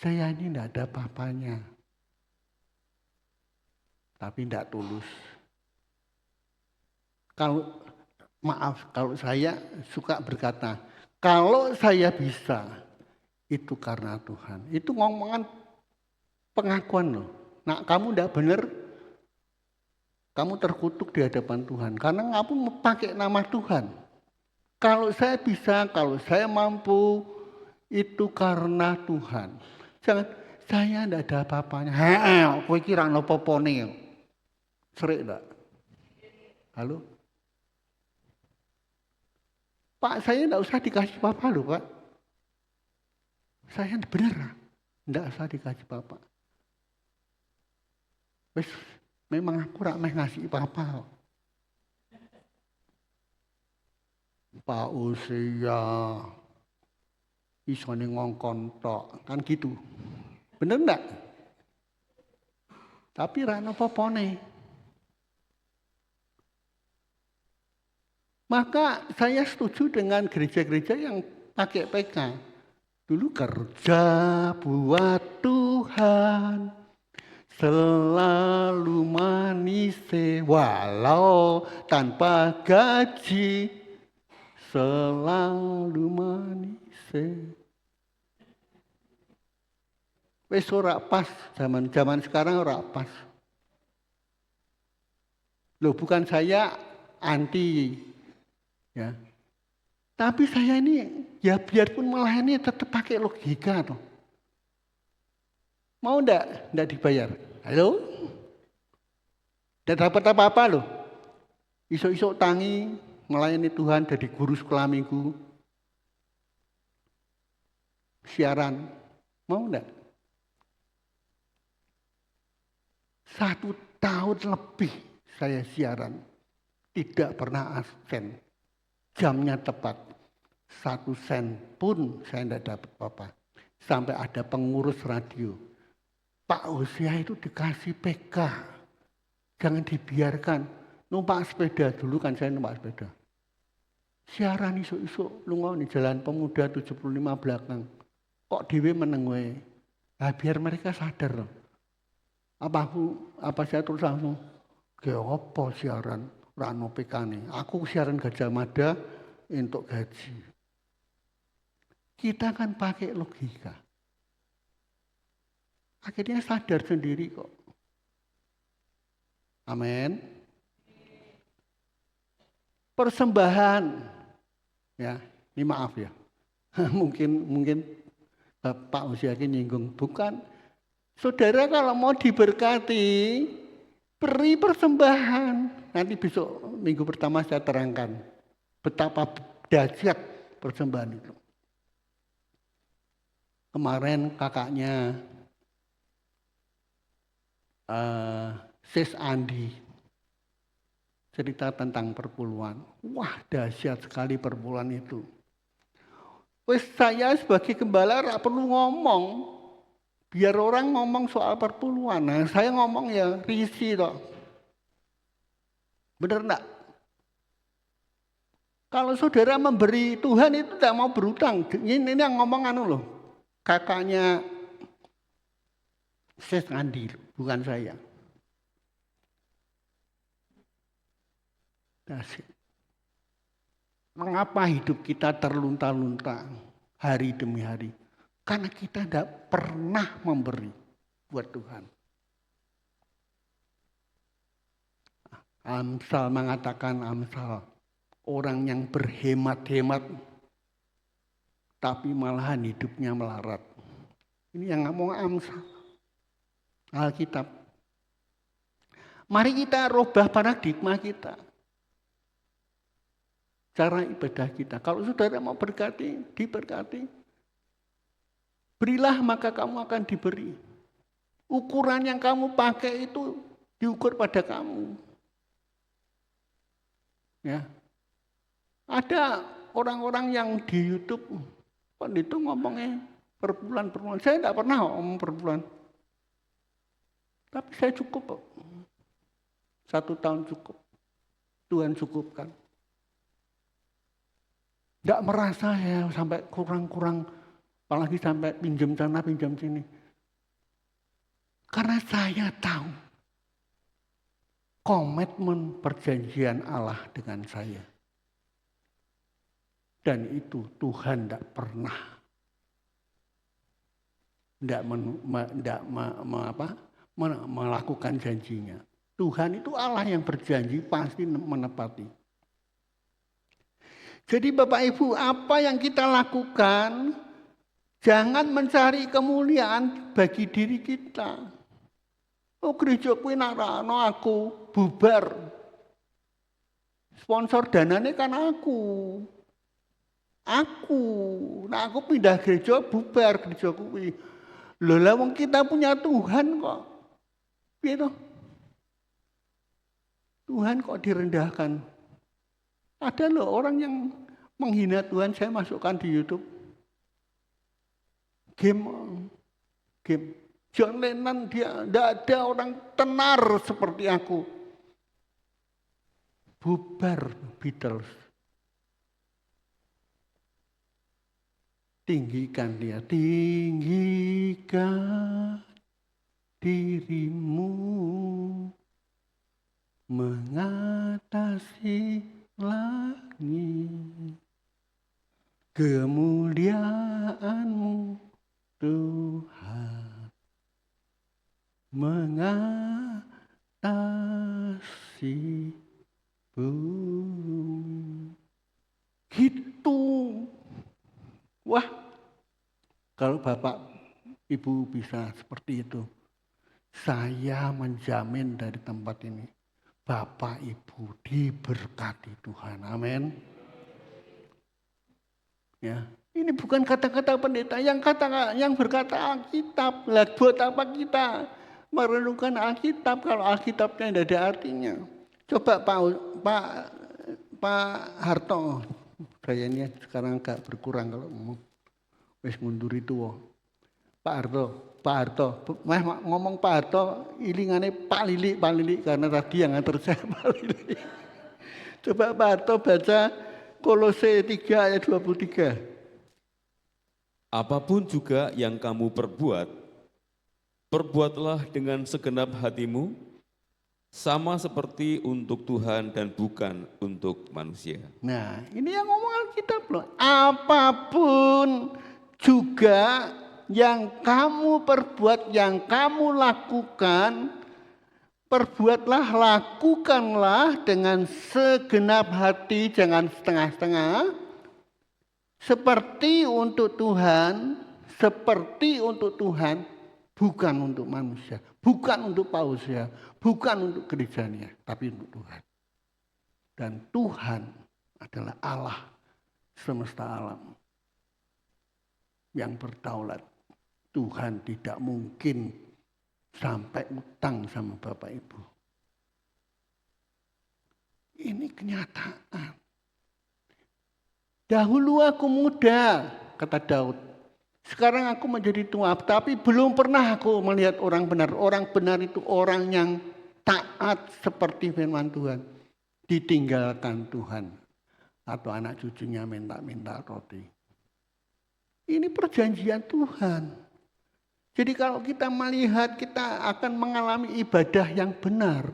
saya ini enggak ada apa-apanya. Tapi enggak tulus. Kalau saya suka berkata, kalau saya bisa, itu karena Tuhan. Itu ngomongan pengakuan loh. Nah kamu enggak benar, kamu terkutuk di hadapan Tuhan. Karena kamu pakai nama Tuhan. Kalau saya bisa, kalau saya mampu, itu karena Tuhan. Jangan, saya enggak ada apa-apanya. Kowe kira apa-apane. Serik enggak? Halo? Pak, saya enggak usah dikasih apa-apa loh, Pak. Saya benar, enggak usah dikasih apa-apa. Wes, memang aku rak meh ngasih apa-apa. Pak Usia isone ngongkon tok, kan gitu. Bener enggak? Tapi ra ono apa-apane. Maka saya setuju dengan gereja-gereja yang pakai PK. Dulu kerja buat Tuhan, selalu manis walau tanpa gaji, selalu manis. Wes ora pas, zaman sekarang ora pas. Loh bukan saya anti ya. Tapi saya ini ya biarpun melayani tetap pakai logika toh. Mau enggak dibayar? Halo? Enggak dapat apa-apa loh. Isuk-isuk tangi melayani Tuhan dari guru sekolah minggu. Siaran. Mau enggak? 1 tahun lebih saya siaran. Tidak pernah absen. Jamnya tepat. 1 sen pun saya tidak dapat apa-apa. Sampai ada pengurus radio. Pak Hosea itu dikasih PK. Jangan dibiarkan. Numpak sepeda dulu kan saya numpak sepeda. Siaran isu-isu lunga di Jalan Pemuda 75 belakang. Kok dhewe meneng wae. Lah biar mereka sadar loh. Apa saya terus langsung ge apa siaran rano PK-ne. Aku siaran Gajah Mada untuk gaji. Kita kan pakai logika. Akhirnya sadar sendiri kok. Amin. Persembahan. Ya, ini maaf ya. mungkin Pak Hosea nyinggung. Bukan. Saudara kalau mau diberkati, beri persembahan. Nanti besok minggu pertama saya terangkan. Betapa dahsyat persembahan itu. Kemarin kakaknya Sis Andi cerita tentang perpuluhan. Wah, dahsyat sekali perpuluhan itu. Wes saya sebagai gembala gak perlu ngomong. Biar orang ngomong soal perpuluhan. Nah, saya ngomong ya risi toh. Bener enggak? Kalau saudara memberi Tuhan itu tidak mau berutang. Ini yang ngomong loh. Kakaknya Sis Andi, bukan saya. Mengapa hidup kita terlunta-lunta hari demi hari? Karena kita tidak pernah memberi buat Tuhan. Amsal mengatakan orang yang berhemat-hemat tapi malahan hidupnya melarat. Ini yang ngomong Amsal. Alkitab. Mari kita rubah paradigma kita. Cara ibadah kita. Kalau saudara mau berkati, diberkati. Berilah maka kamu akan diberi. Ukuran yang kamu pakai itu diukur pada kamu. Ya. Ada orang-orang yang di YouTube, itu ngomongnya perbulan. Saya tidak pernah ngomong perbulan. Tapi saya cukup. 1 tahun cukup. Tuhan cukupkan. Tidak merasa ya sampai kurang-kurang. Apalagi sampai pinjam sana, pinjam sini. Karena saya tahu. Komitmen perjanjian Allah dengan saya. Dan itu Tuhan tidak pernah. Tidak melakukan janjinya. Tuhan itu Allah yang berjanji pasti menepati. Jadi Bapak Ibu, apa yang kita lakukan, jangan mencari kemuliaan bagi diri kita. Oh gereja kuwi narano aku bubar. Sponsor dananya kan aku. Nah aku pindah gereja bubar gereja kuwi. Lho lah wong kita punya Tuhan kok. Piye toh? Tuhan kok direndahkan? Ada loh orang yang menghina Tuhan, saya masukkan di YouTube. Game. John Lennon dia tidak ada orang tenar seperti aku. Bubar Beatles. Tinggikan dia, tinggikan dirimu mengatasi langit, kemuliaan-Mu Tuhan mengatasi bumi. Gitu. Wah, kalau Bapak Ibu bisa seperti itu, saya menjamin dari tempat ini, Bapak Ibu diberkati Tuhan. Amin. Ya, ini bukan kata-kata pendeta, yang berkata Alkitab. Lah buat apa kita merenungkan Alkitab kalau Alkitabnya tidak ada artinya? Coba Pak Harto, saya ini sekarang agak berkurang kalau mau wis mundur itu. Pak Harto, ngomong Pak Harto, ilingannya Pak Lili karena tadi yang nganter saya Pak Lili. Coba Pak Harto baca Kolose 3 ayat 23. Apapun juga yang kamu perbuat, perbuatlah dengan segenap hatimu, sama seperti untuk Tuhan dan bukan untuk manusia. Nah, ini yang ngomong Alkitab loh. Apapun juga yang kamu perbuat, yang kamu lakukan, lakukanlah dengan segenap hati, jangan setengah-setengah. Seperti untuk Tuhan, bukan untuk manusia, bukan untuk pausnya, bukan untuk gerejanya, tapi untuk Tuhan. Dan Tuhan adalah Allah semesta alam yang berdaulat. Tuhan tidak mungkin sampai utang sama Bapak Ibu. Ini kenyataan. Dahulu aku muda, kata Daud. Sekarang aku menjadi tua, tapi belum pernah aku melihat orang benar. Orang benar itu orang yang taat seperti firman Tuhan. Ditinggalkan Tuhan. Atau anak cucunya minta-minta roti. Ini perjanjian Tuhan. Jadi kalau kita melihat kita akan mengalami ibadah yang benar.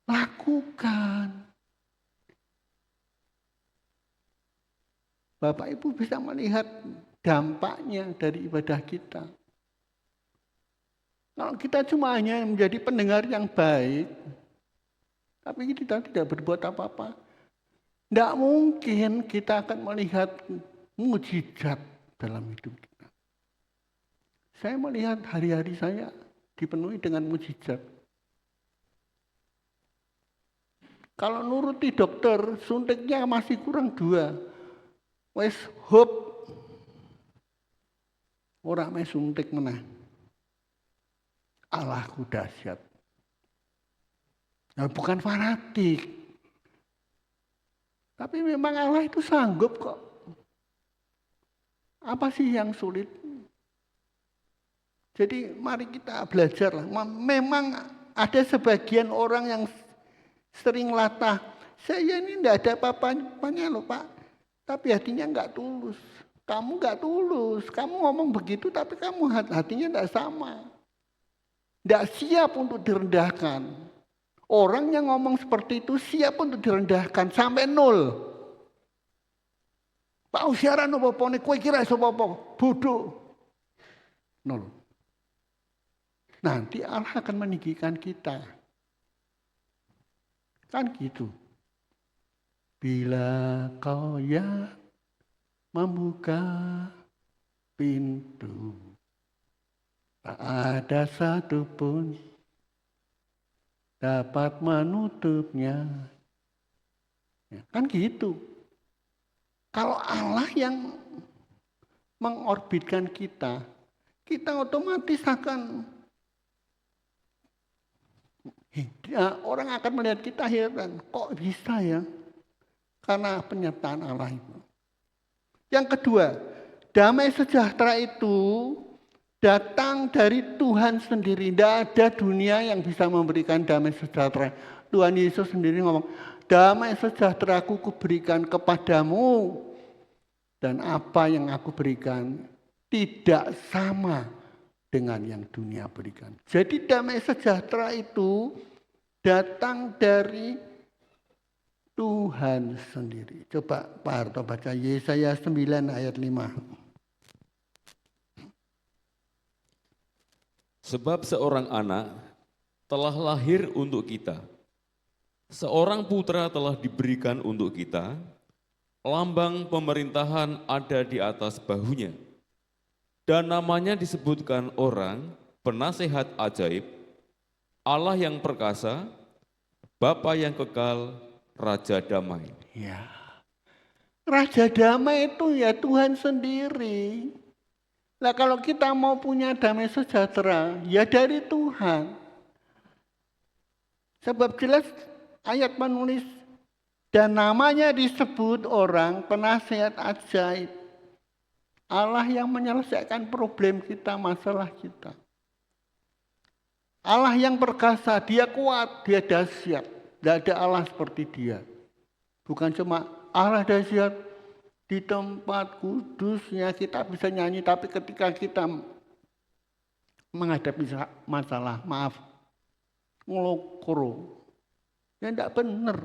Lakukan. Bapak Ibu bisa melihat dampaknya dari ibadah kita. Kalau kita cuma hanya menjadi pendengar yang baik, tapi kita tidak berbuat apa-apa, tidak mungkin kita akan melihat mukjizat dalam hidup kita. Saya melihat hari-hari saya dipenuhi dengan mukjizat. Kalau nuruti dokter, suntiknya masih kurang 2. Wes hop. Ora meh suntik meneh. Allahku dahsyat. Nah, bukan fanatik. Tapi memang Allah itu sanggup kok. Apa sih yang sulit? Jadi mari kita belajar lah. Memang ada sebagian orang yang sering latah. Saya ini tidak ada apa-apanya loh Pak. Tapi hatinya enggak tulus. Kamu enggak tulus. Kamu ngomong begitu tapi kamu hatinya tidak sama. Tidak siap untuk direndahkan. Orang yang ngomong seperti itu siap untuk direndahkan sampai 0. Pak siaran apa-apa nih, kue kira apa-apa, bodoh. 0. Nanti Allah akan meninggikan kita. Kan gitu. Bila kau yang membuka pintu, tak ada satupun dapat menutupnya. Ya, kan gitu. Kalau Allah yang mengorbitkan kita, kita otomatis akan orang akan melihat kita heran, kok bisa ya? Karena penyertaan Allah itu. Yang kedua, damai sejahtera itu datang dari Tuhan sendiri. Tidak ada dunia yang bisa memberikan damai sejahtera. Tuhan Yesus sendiri ngomong, damai sejahtera aku kuberikan kepadamu. Dan apa yang aku berikan tidak sama dengan yang dunia berikan. Jadi damai sejahtera itu datang dari Tuhan sendiri. Coba Pak Harto baca Yesaya 9 ayat 5. Sebab seorang anak telah lahir untuk kita. Seorang putra telah diberikan untuk kita. Lambang pemerintahan ada di atas bahunya. Dan namanya disebutkan orang, penasehat ajaib, Allah yang perkasa, Bapa yang kekal, Raja damai. Ya. Raja damai itu ya Tuhan sendiri. Nah kalau kita mau punya damai sejahtera, ya dari Tuhan. Sebab jelas ayat menulis, dan namanya disebut orang penasehat ajaib. Allah yang menyelesaikan problem kita, masalah kita. Allah yang perkasa, dia kuat, dia dahsyat. Tidak ada Allah seperti dia. Bukan cuma Allah dahsyat di tempat kudusnya kita bisa nyanyi, tapi ketika kita menghadapi masalah, maaf, ngelokro, ya tidak benar.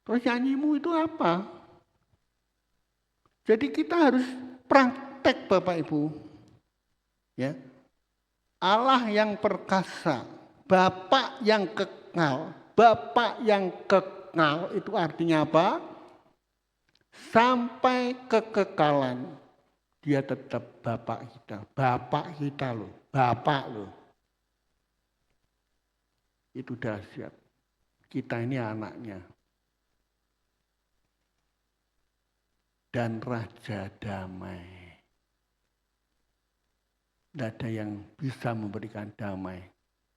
Terus nyanyimu itu apa? Jadi kita harus praktek Bapak Ibu. Ya. Allah yang perkasa, Bapak yang kekal. Bapak yang kekal itu artinya apa? Sampai kekekalan dia tetap Bapak kita. Bapak kita loh, Bapak loh. Itu dahsyat. Kita ini anaknya. Dan Raja Damai. Tidak ada yang bisa memberikan damai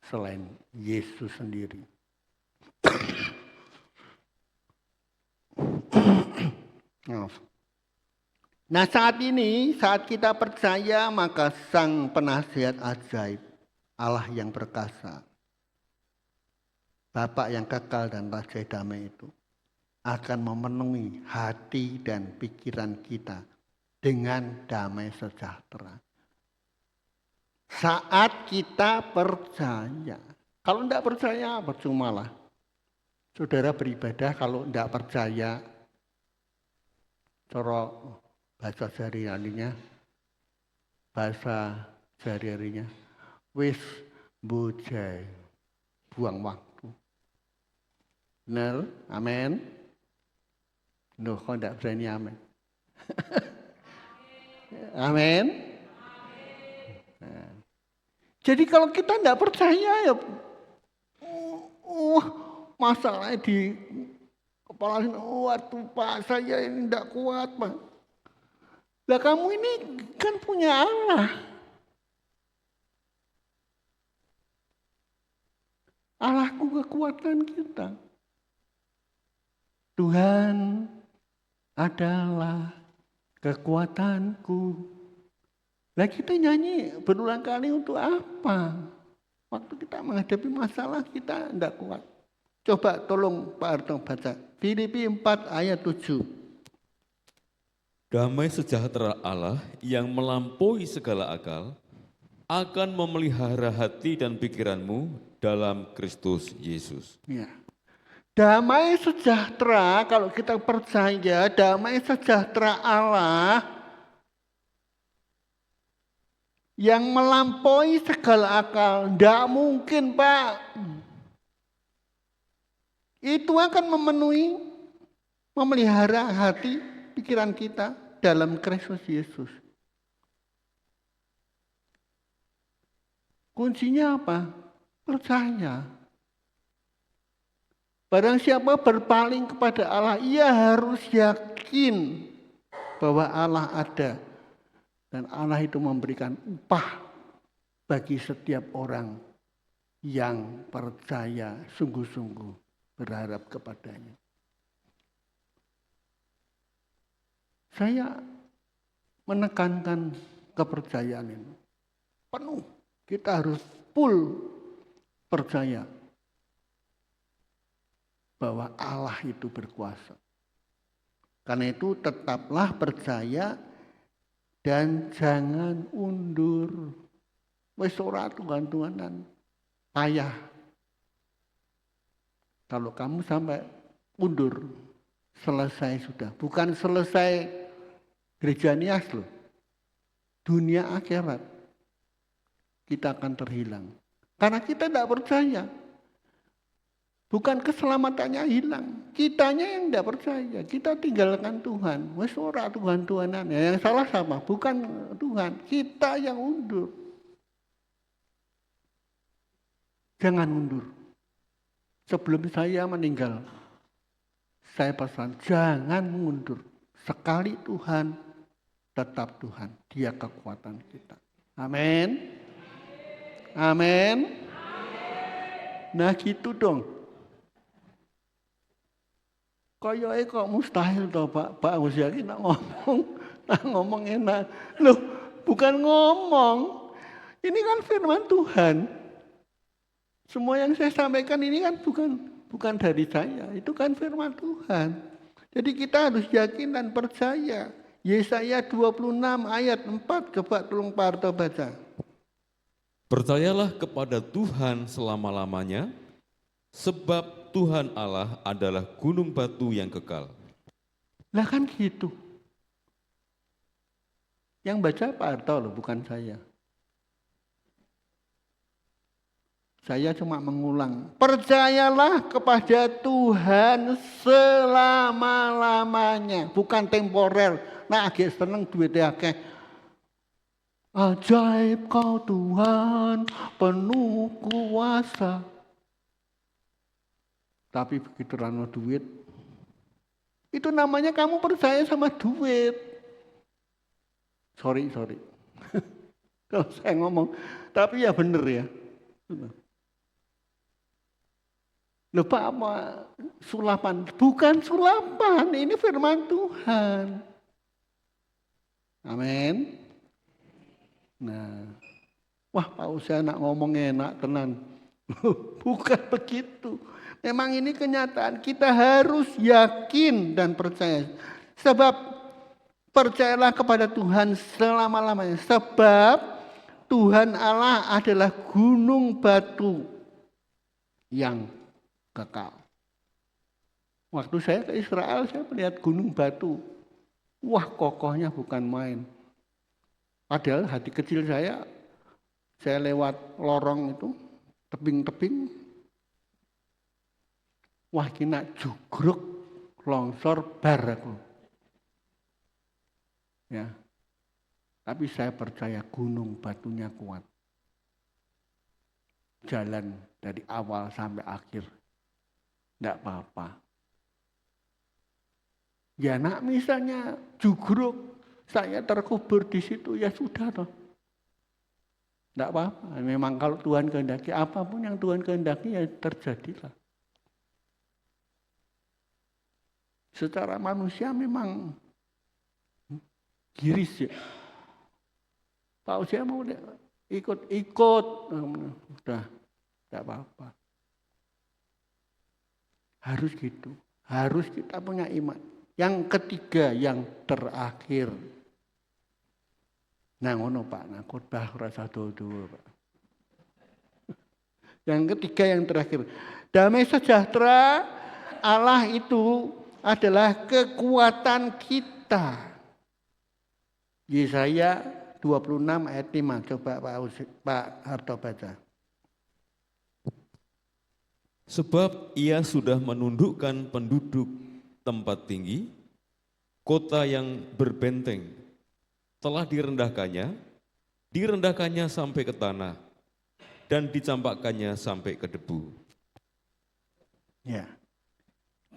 selain Yesus sendiri. Nah saat ini, saat kita percaya, maka Sang Penasihat ajaib, Allah yang perkasa, Bapak yang kekal dan Raja Damai itu akan memenuhi hati dan pikiran kita dengan damai sejahtera. Saat kita percaya. Kalau tidak percaya, percumalah. Saudara beribadah kalau tidak percaya, cara bahasa sehari-harinya, wis bujai, buang waktu. Benar? Amin. Loh, kok tidak berani amin? Amin. Nah. Jadi kalau kita tidak percaya ya, masalahnya di kepala, waduh Pak saya ini tidak kuat Pak. Lah kamu ini kan punya Allah. Allahku kekuatan kita. Tuhan adalah kekuatanku. Lah kita nyanyi berulang kali untuk apa? Waktu kita menghadapi masalah kita tidak kuat. Coba tolong Pak Arto baca. Filipi 4 ayat 7. Damai sejahtera Allah yang melampaui segala akal akan memelihara hati dan pikiranmu dalam Kristus Yesus. Ya. Damai sejahtera, kalau kita percaya damai sejahtera Allah yang melampaui segala akal. Tidak mungkin Pak. Itu akan memelihara hati, pikiran kita dalam Kristus Yesus. Kuncinya apa? Percaya. Barang siapa berpaling kepada Allah, ia harus yakin bahwa Allah ada. Dan Allah itu memberikan upah bagi setiap orang yang percaya sungguh-sungguh berharap kepadanya. Saya menekankan kepercayaan ini. Penuh. Kita harus full percaya bahwa Allah itu berkuasa. Karena itu tetaplah percaya dan jangan undur. Wis ora Tuhan-Tuhanan. Payah. Kalau kamu sampai undur, selesai sudah. Bukan selesai gereja Nias loh. Dunia akhirat. Kita akan terhilang. Karena kita tidak percaya. Bukan keselamatannya hilang. Kitanya yang tidak percaya. Kita tinggalkan Tuhan. Wes ora Tuhan-Tuhanan. Ya, yang salah sama. Bukan Tuhan. Kita yang undur. Jangan undur. Sebelum saya meninggal. Saya pesan. Jangan mundur. Sekali Tuhan. Tetap Tuhan. Dia kekuatan kita. Amin. Amin. Nah gitu dong. Kayaknya kok mustahil toh Pak Gus Yaki nak ngomong Ngomong enak. Loh, bukan ngomong. Ini kan firman Tuhan. Semua yang saya sampaikan ini kan bukan dari saya. Itu kan firman Tuhan. Jadi kita harus yakin dan percaya. Yesaya 26 ayat 4. Coba tolong Pak Harto baca. Percayalah kepada Tuhan selama-lamanya, sebab Tuhan Allah adalah gunung batu yang kekal. Lah kan gitu. Yang baca Pak Harto loh, bukan saya. Saya cuma mengulang. Percayalah kepada Tuhan selama-lamanya. Bukan temporer. Nah, agak seneng duitnya akeh. Ajaib kau Tuhan, penuh kuasa. Tapi begitu rano duit, itu namanya kamu percaya sama duit. Sorry. Kalau saya ngomong, tapi ya bener ya. Lupa apa? Sulapan. Bukan sulapan, ini firman Tuhan. Amin. Nah, wah Pak Usia nak ngomong enak tenan. Bukan begitu. Memang ini kenyataan. Kita harus yakin dan percaya. Sebab percayalah kepada Tuhan selama-lamanya. Sebab Tuhan Allah adalah gunung batu yang kekal. Waktu saya ke Israel, saya melihat gunung batu. Wah, kokohnya bukan main. Padahal hati kecil saya lewat lorong itu, tebing-tebing. Wah, kena jugruk, longsor, bar aku. Ya. Tapi saya percaya gunung batunya kuat. Jalan dari awal sampai akhir. Tidak apa-apa. Ya nak misalnya jugruk, saya terkubur di situ, ya sudah toh. Tidak apa-apa. Memang kalau Tuhan kehendaki, apapun yang Tuhan kehendaki ya terjadilah. Secara manusia memang giris ya. Pak Usia mau ikut. Udah, tidak apa-apa. Harus gitu. Harus kita punya iman. Yang ketiga, yang terakhir. Nah, ngono Pak, nah khotbah rasa dodo Pak. Yang ketiga, yang terakhir. Damai sejahtera Allah itu adalah kekuatan kita. Yesaya 26 ayat 5. Coba Pak Harto baca. Sebab ia sudah menundukkan penduduk tempat tinggi, kota yang berbenteng, telah direndahkannya sampai ke tanah, dan dicampakkannya sampai ke debu. Ya.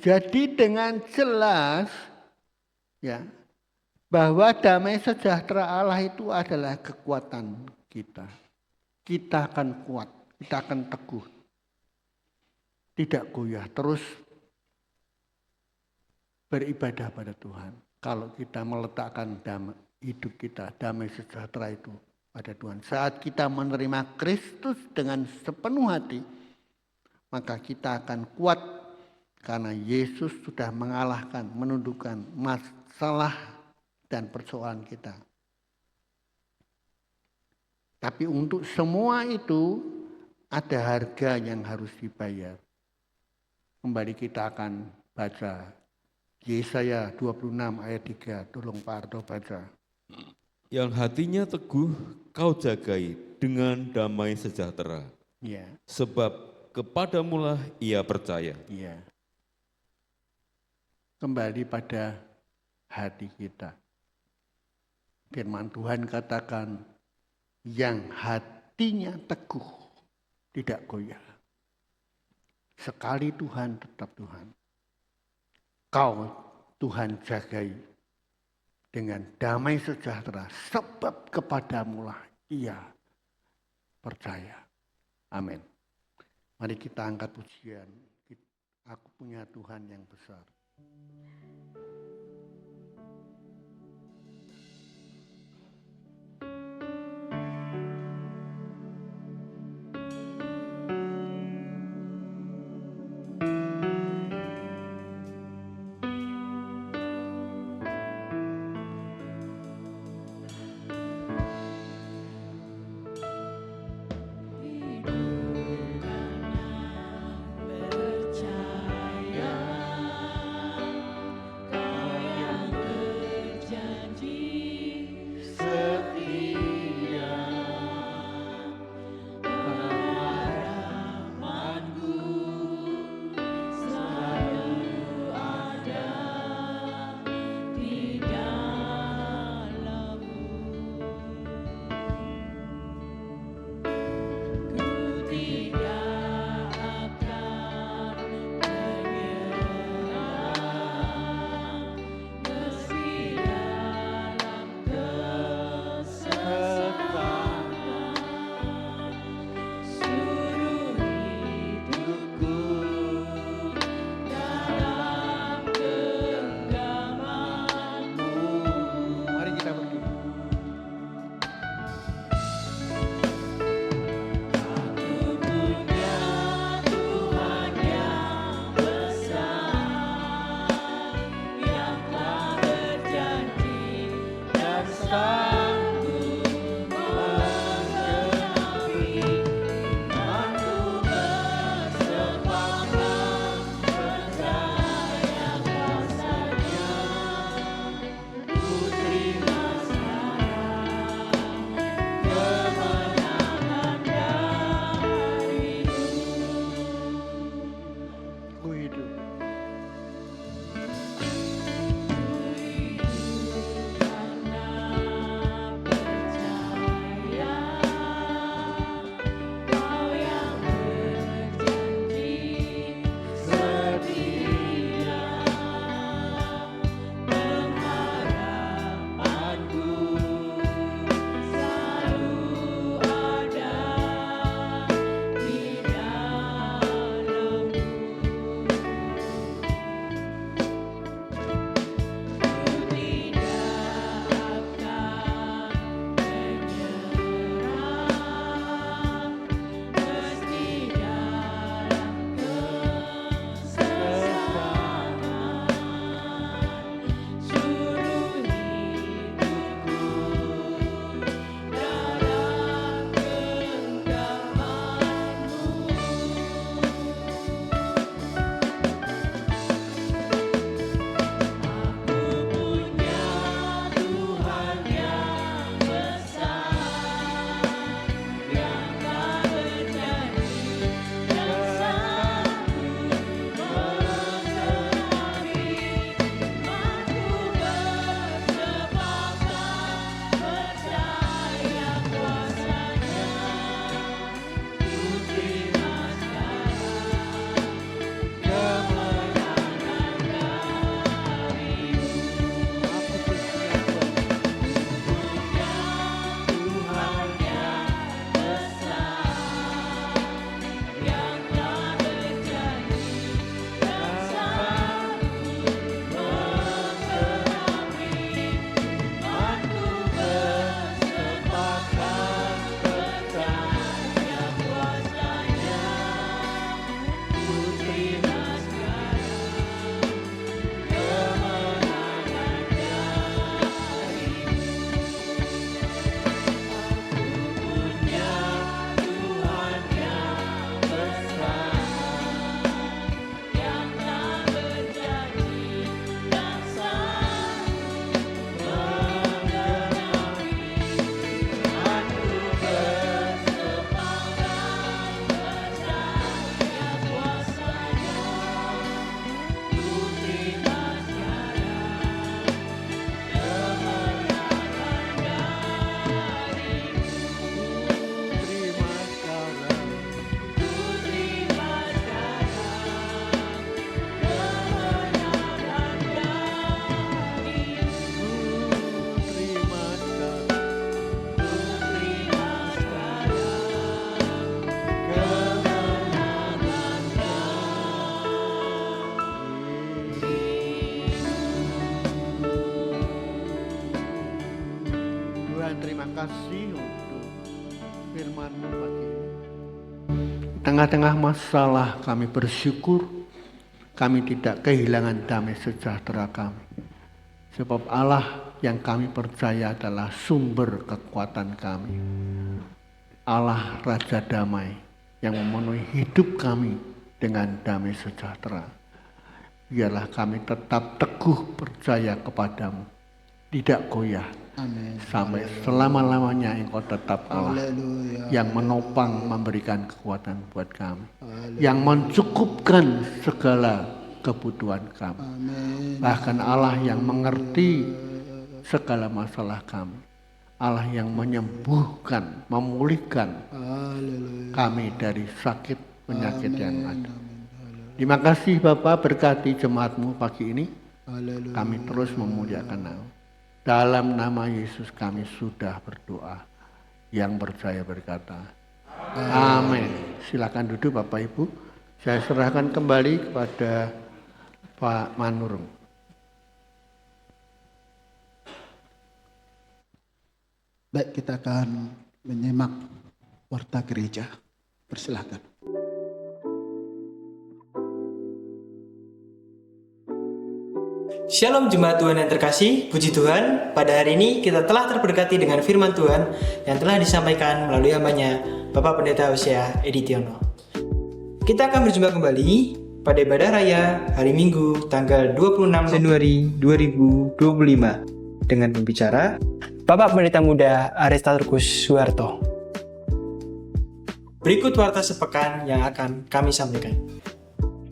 Jadi dengan jelas ya bahwa damai sejahtera Allah itu adalah kekuatan kita. Kita akan kuat, kita akan teguh. Tidak goyah, terus beribadah pada Tuhan. Kalau kita meletakkan hidup kita, damai sejahtera itu pada Tuhan. Saat kita menerima Kristus dengan sepenuh hati, maka kita akan kuat karena Yesus sudah mengalahkan, menundukkan masalah dan persoalan kita. Tapi untuk semua itu ada harga yang harus dibayar. Kembali kita akan baca Yesaya 26 ayat 3. Tolong Pak Harto baca. Yang hatinya teguh kau jagai dengan damai sejahtera. Ya. Sebab kepadamulah ia percaya. Ya. Kembali pada hati kita. Firman Tuhan katakan, yang hatinya teguh, tidak goyah. Sekali Tuhan, tetap Tuhan. Kau Tuhan jagai dengan damai sejahtera, sebab kepadamulah ia percaya. Amin. Mari kita angkat pujian. Aku punya Tuhan yang besar. kasih untuk firman-Mu pagi ini. Di tengah-tengah masalah kami bersyukur kami tidak kehilangan damai sejahtera kami. Sebab Allah yang kami percaya adalah sumber kekuatan kami. Allah Raja Damai yang memenuhi hidup kami dengan damai sejahtera. Biarlah kami tetap teguh percaya kepadamu, tidak goyah. Amin. Sampai selama-lamanya Engkau tetap Allah Haleluya. yang menopang, memberikan kekuatan buat kami, yang mencukupkan segala kebutuhan kami. Amin. Bahkan Allah yang mengerti segala masalah kami, Allah yang menyembuhkan, memulihkan Haleluya. kami dari sakit penyakit yang ada. Terima kasih Bapak, berkati jemaat-Mu pagi ini. Haleluya. Kami terus memuliakan Nama. Dalam nama Yesus kami sudah berdoa. Yang percaya berkata, amin. Silakan duduk Bapak Ibu. Saya serahkan kembali kepada Pak Manurung. Baik, kita akan menyimak warta gereja. Persilahkan. Shalom jemaat Tuhan yang terkasih, puji Tuhan. Pada hari ini kita telah terberkati dengan firman Tuhan yang telah disampaikan melalui hambanya Bapak Pendeta Hosea Editiono. Kita akan berjumpa kembali pada ibadah raya hari Minggu tanggal 26 Januari 2025 dengan pembicara Bapak Pendeta Muda Aristarkus Suharto. Berikut warta sepekan yang akan kami sampaikan.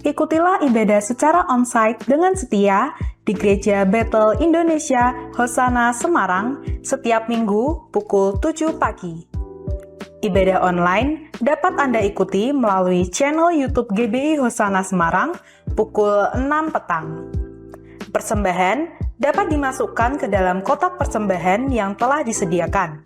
Ikutilah ibadah secara onsite dengan setia di Gereja Bethel Indonesia Hosana Semarang setiap minggu pukul 7 pagi. Ibadah online dapat Anda ikuti melalui channel YouTube GBI Hosana Semarang pukul 6 petang. Persembahan dapat dimasukkan ke dalam kotak persembahan yang telah disediakan.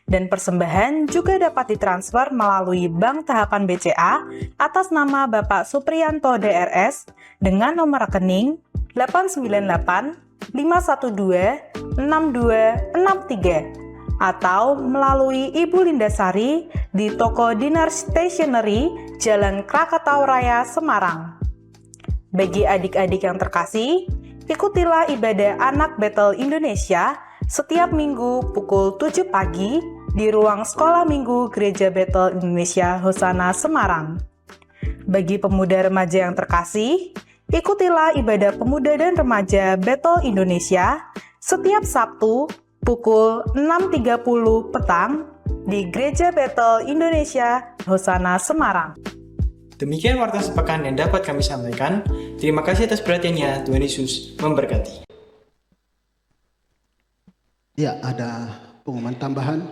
Dan persembahan juga dapat ditransfer melalui Bank Tahapan BCA atas nama Bapak Supriyanto DRS dengan nomor rekening 898 512 6263 atau melalui Ibu Lindasari di Toko Dinar Stationery, Jalan Krakatau Raya, Semarang. Bagi adik-adik yang terkasih, ikutilah ibadah anak Bethel Indonesia setiap minggu pukul 7 pagi di ruang sekolah minggu Gereja Bethel Indonesia Hosana Semarang. Bagi pemuda remaja yang terkasih, ikutilah ibadah pemuda dan remaja Bethel Indonesia setiap Sabtu pukul 6.30 petang di Gereja Bethel Indonesia Hosana Semarang. Demikian warta sepekan yang dapat kami sampaikan. Terima kasih atas perhatiannya. Tuhan Yesus memberkati. Ya, ada pengumuman tambahan.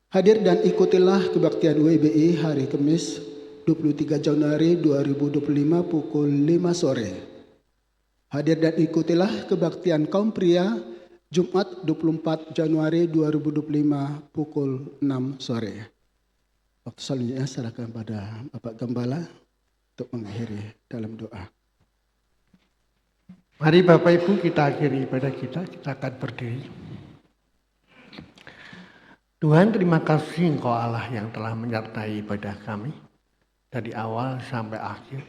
Hadir dan ikutilah kebaktian WBI hari Kamis 23 Januari 2025 pukul 5 sore. Hadir dan ikutilah kebaktian kaum pria Jumat 24 Januari 2025 pukul 6 sore. Waktu selanjutnya serahkan pada Bapak Gembala untuk mengakhiri dalam doa. Mari Bapak Ibu kita akhiri ibadah kita akan berdiri. Tuhan, terima kasih Engkau Allah yang telah menyertai ibadah kami dari awal sampai akhir.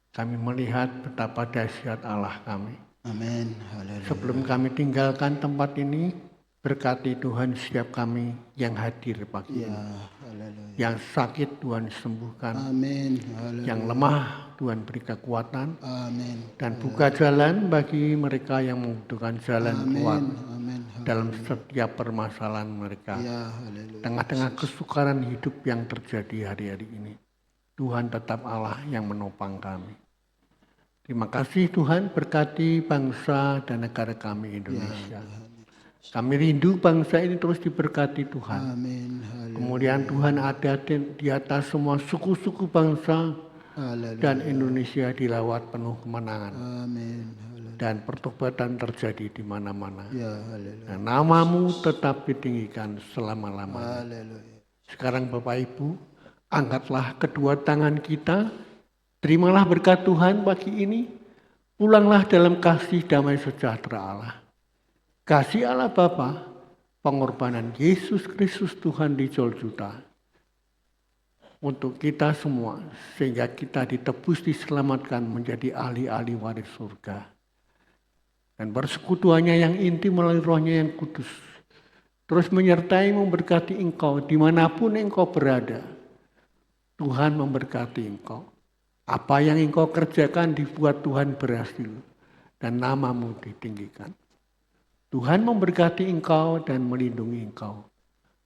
Kami melihat betapa dahsyat Allah kami. Amin. Haleluya. Sebelum kami tinggalkan tempat ini, berkati Tuhan setiap kami yang hadir pagi ini. Haleluya. Yang sakit Tuhan sembuhkan, Amin. Haleluya. yang lemah Tuhan beri kekuatan, Amin. dan buka jalan bagi mereka yang membutuhkan jalan keluar Amin. dalam setiap permasalahan mereka. Ya, haleluya. Tengah-tengah kesukaran hidup yang terjadi hari-hari ini, Tuhan tetap Allah yang menopang kami. Terima kasih Tuhan, berkati bangsa dan negara kami Indonesia. Kami rindu bangsa ini terus diberkati Tuhan. Amin. Haleluya. Kemudian Tuhan ada di atas semua suku-suku bangsa, Haleluya. dan Indonesia dilawat penuh kemenangan. Amin. Haleluya. Dan pertobatan terjadi di mana-mana. Ya, haleluya. Dan namamu tetap ditinggikan selama-lamanya. Haleluya. Sekarang Bapak Ibu, angkatlah kedua tangan kita, terimalah berkat Tuhan pagi ini, pulanglah dalam kasih damai sejahtera Allah. Kasih Allah Bapa, pengorbanan Yesus Kristus Tuhan di Golgota untuk kita semua, sehingga kita ditebus, diselamatkan menjadi ahli-ahli waris surga. Dan persekutuannya yang intim melalui Rohnya yang kudus terus menyertai, memberkati engkau dimanapun engkau berada. Tuhan memberkati engkau. Apa yang engkau kerjakan dibuat Tuhan berhasil dan namamu ditinggikan. Tuhan memberkati engkau dan melindungi engkau.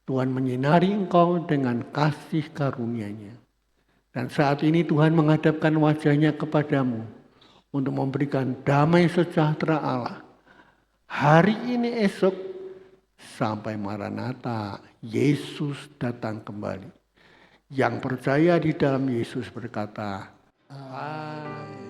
Tuhan menyinari engkau dengan kasih karunia-Nya. Dan saat ini Tuhan menghadapkan wajah-Nya kepadamu untuk memberikan damai sejahtera Allah. Hari ini, esok, sampai Maranatha, Yesus datang kembali. Yang percaya di dalam Yesus berkata, Amin.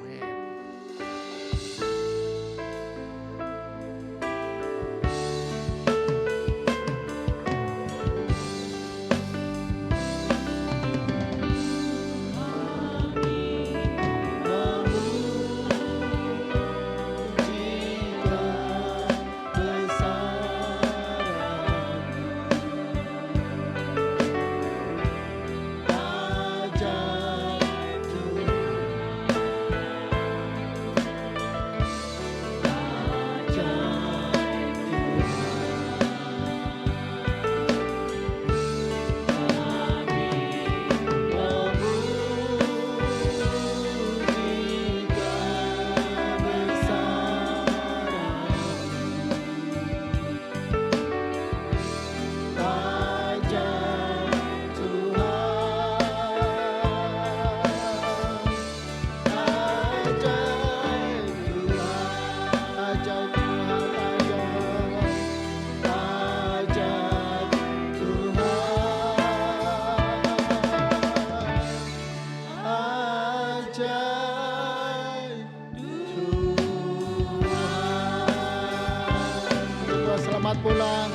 Selamat pulang.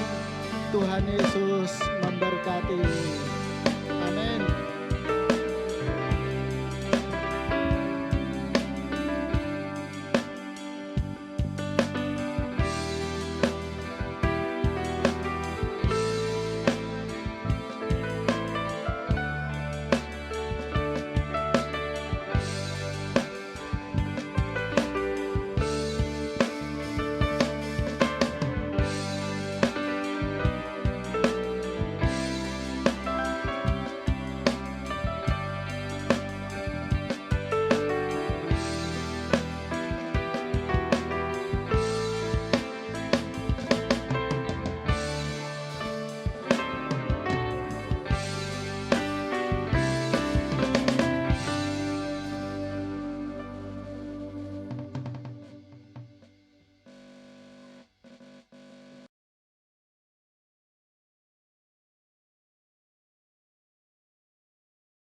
Tuhan Yesus memberkati. Amin.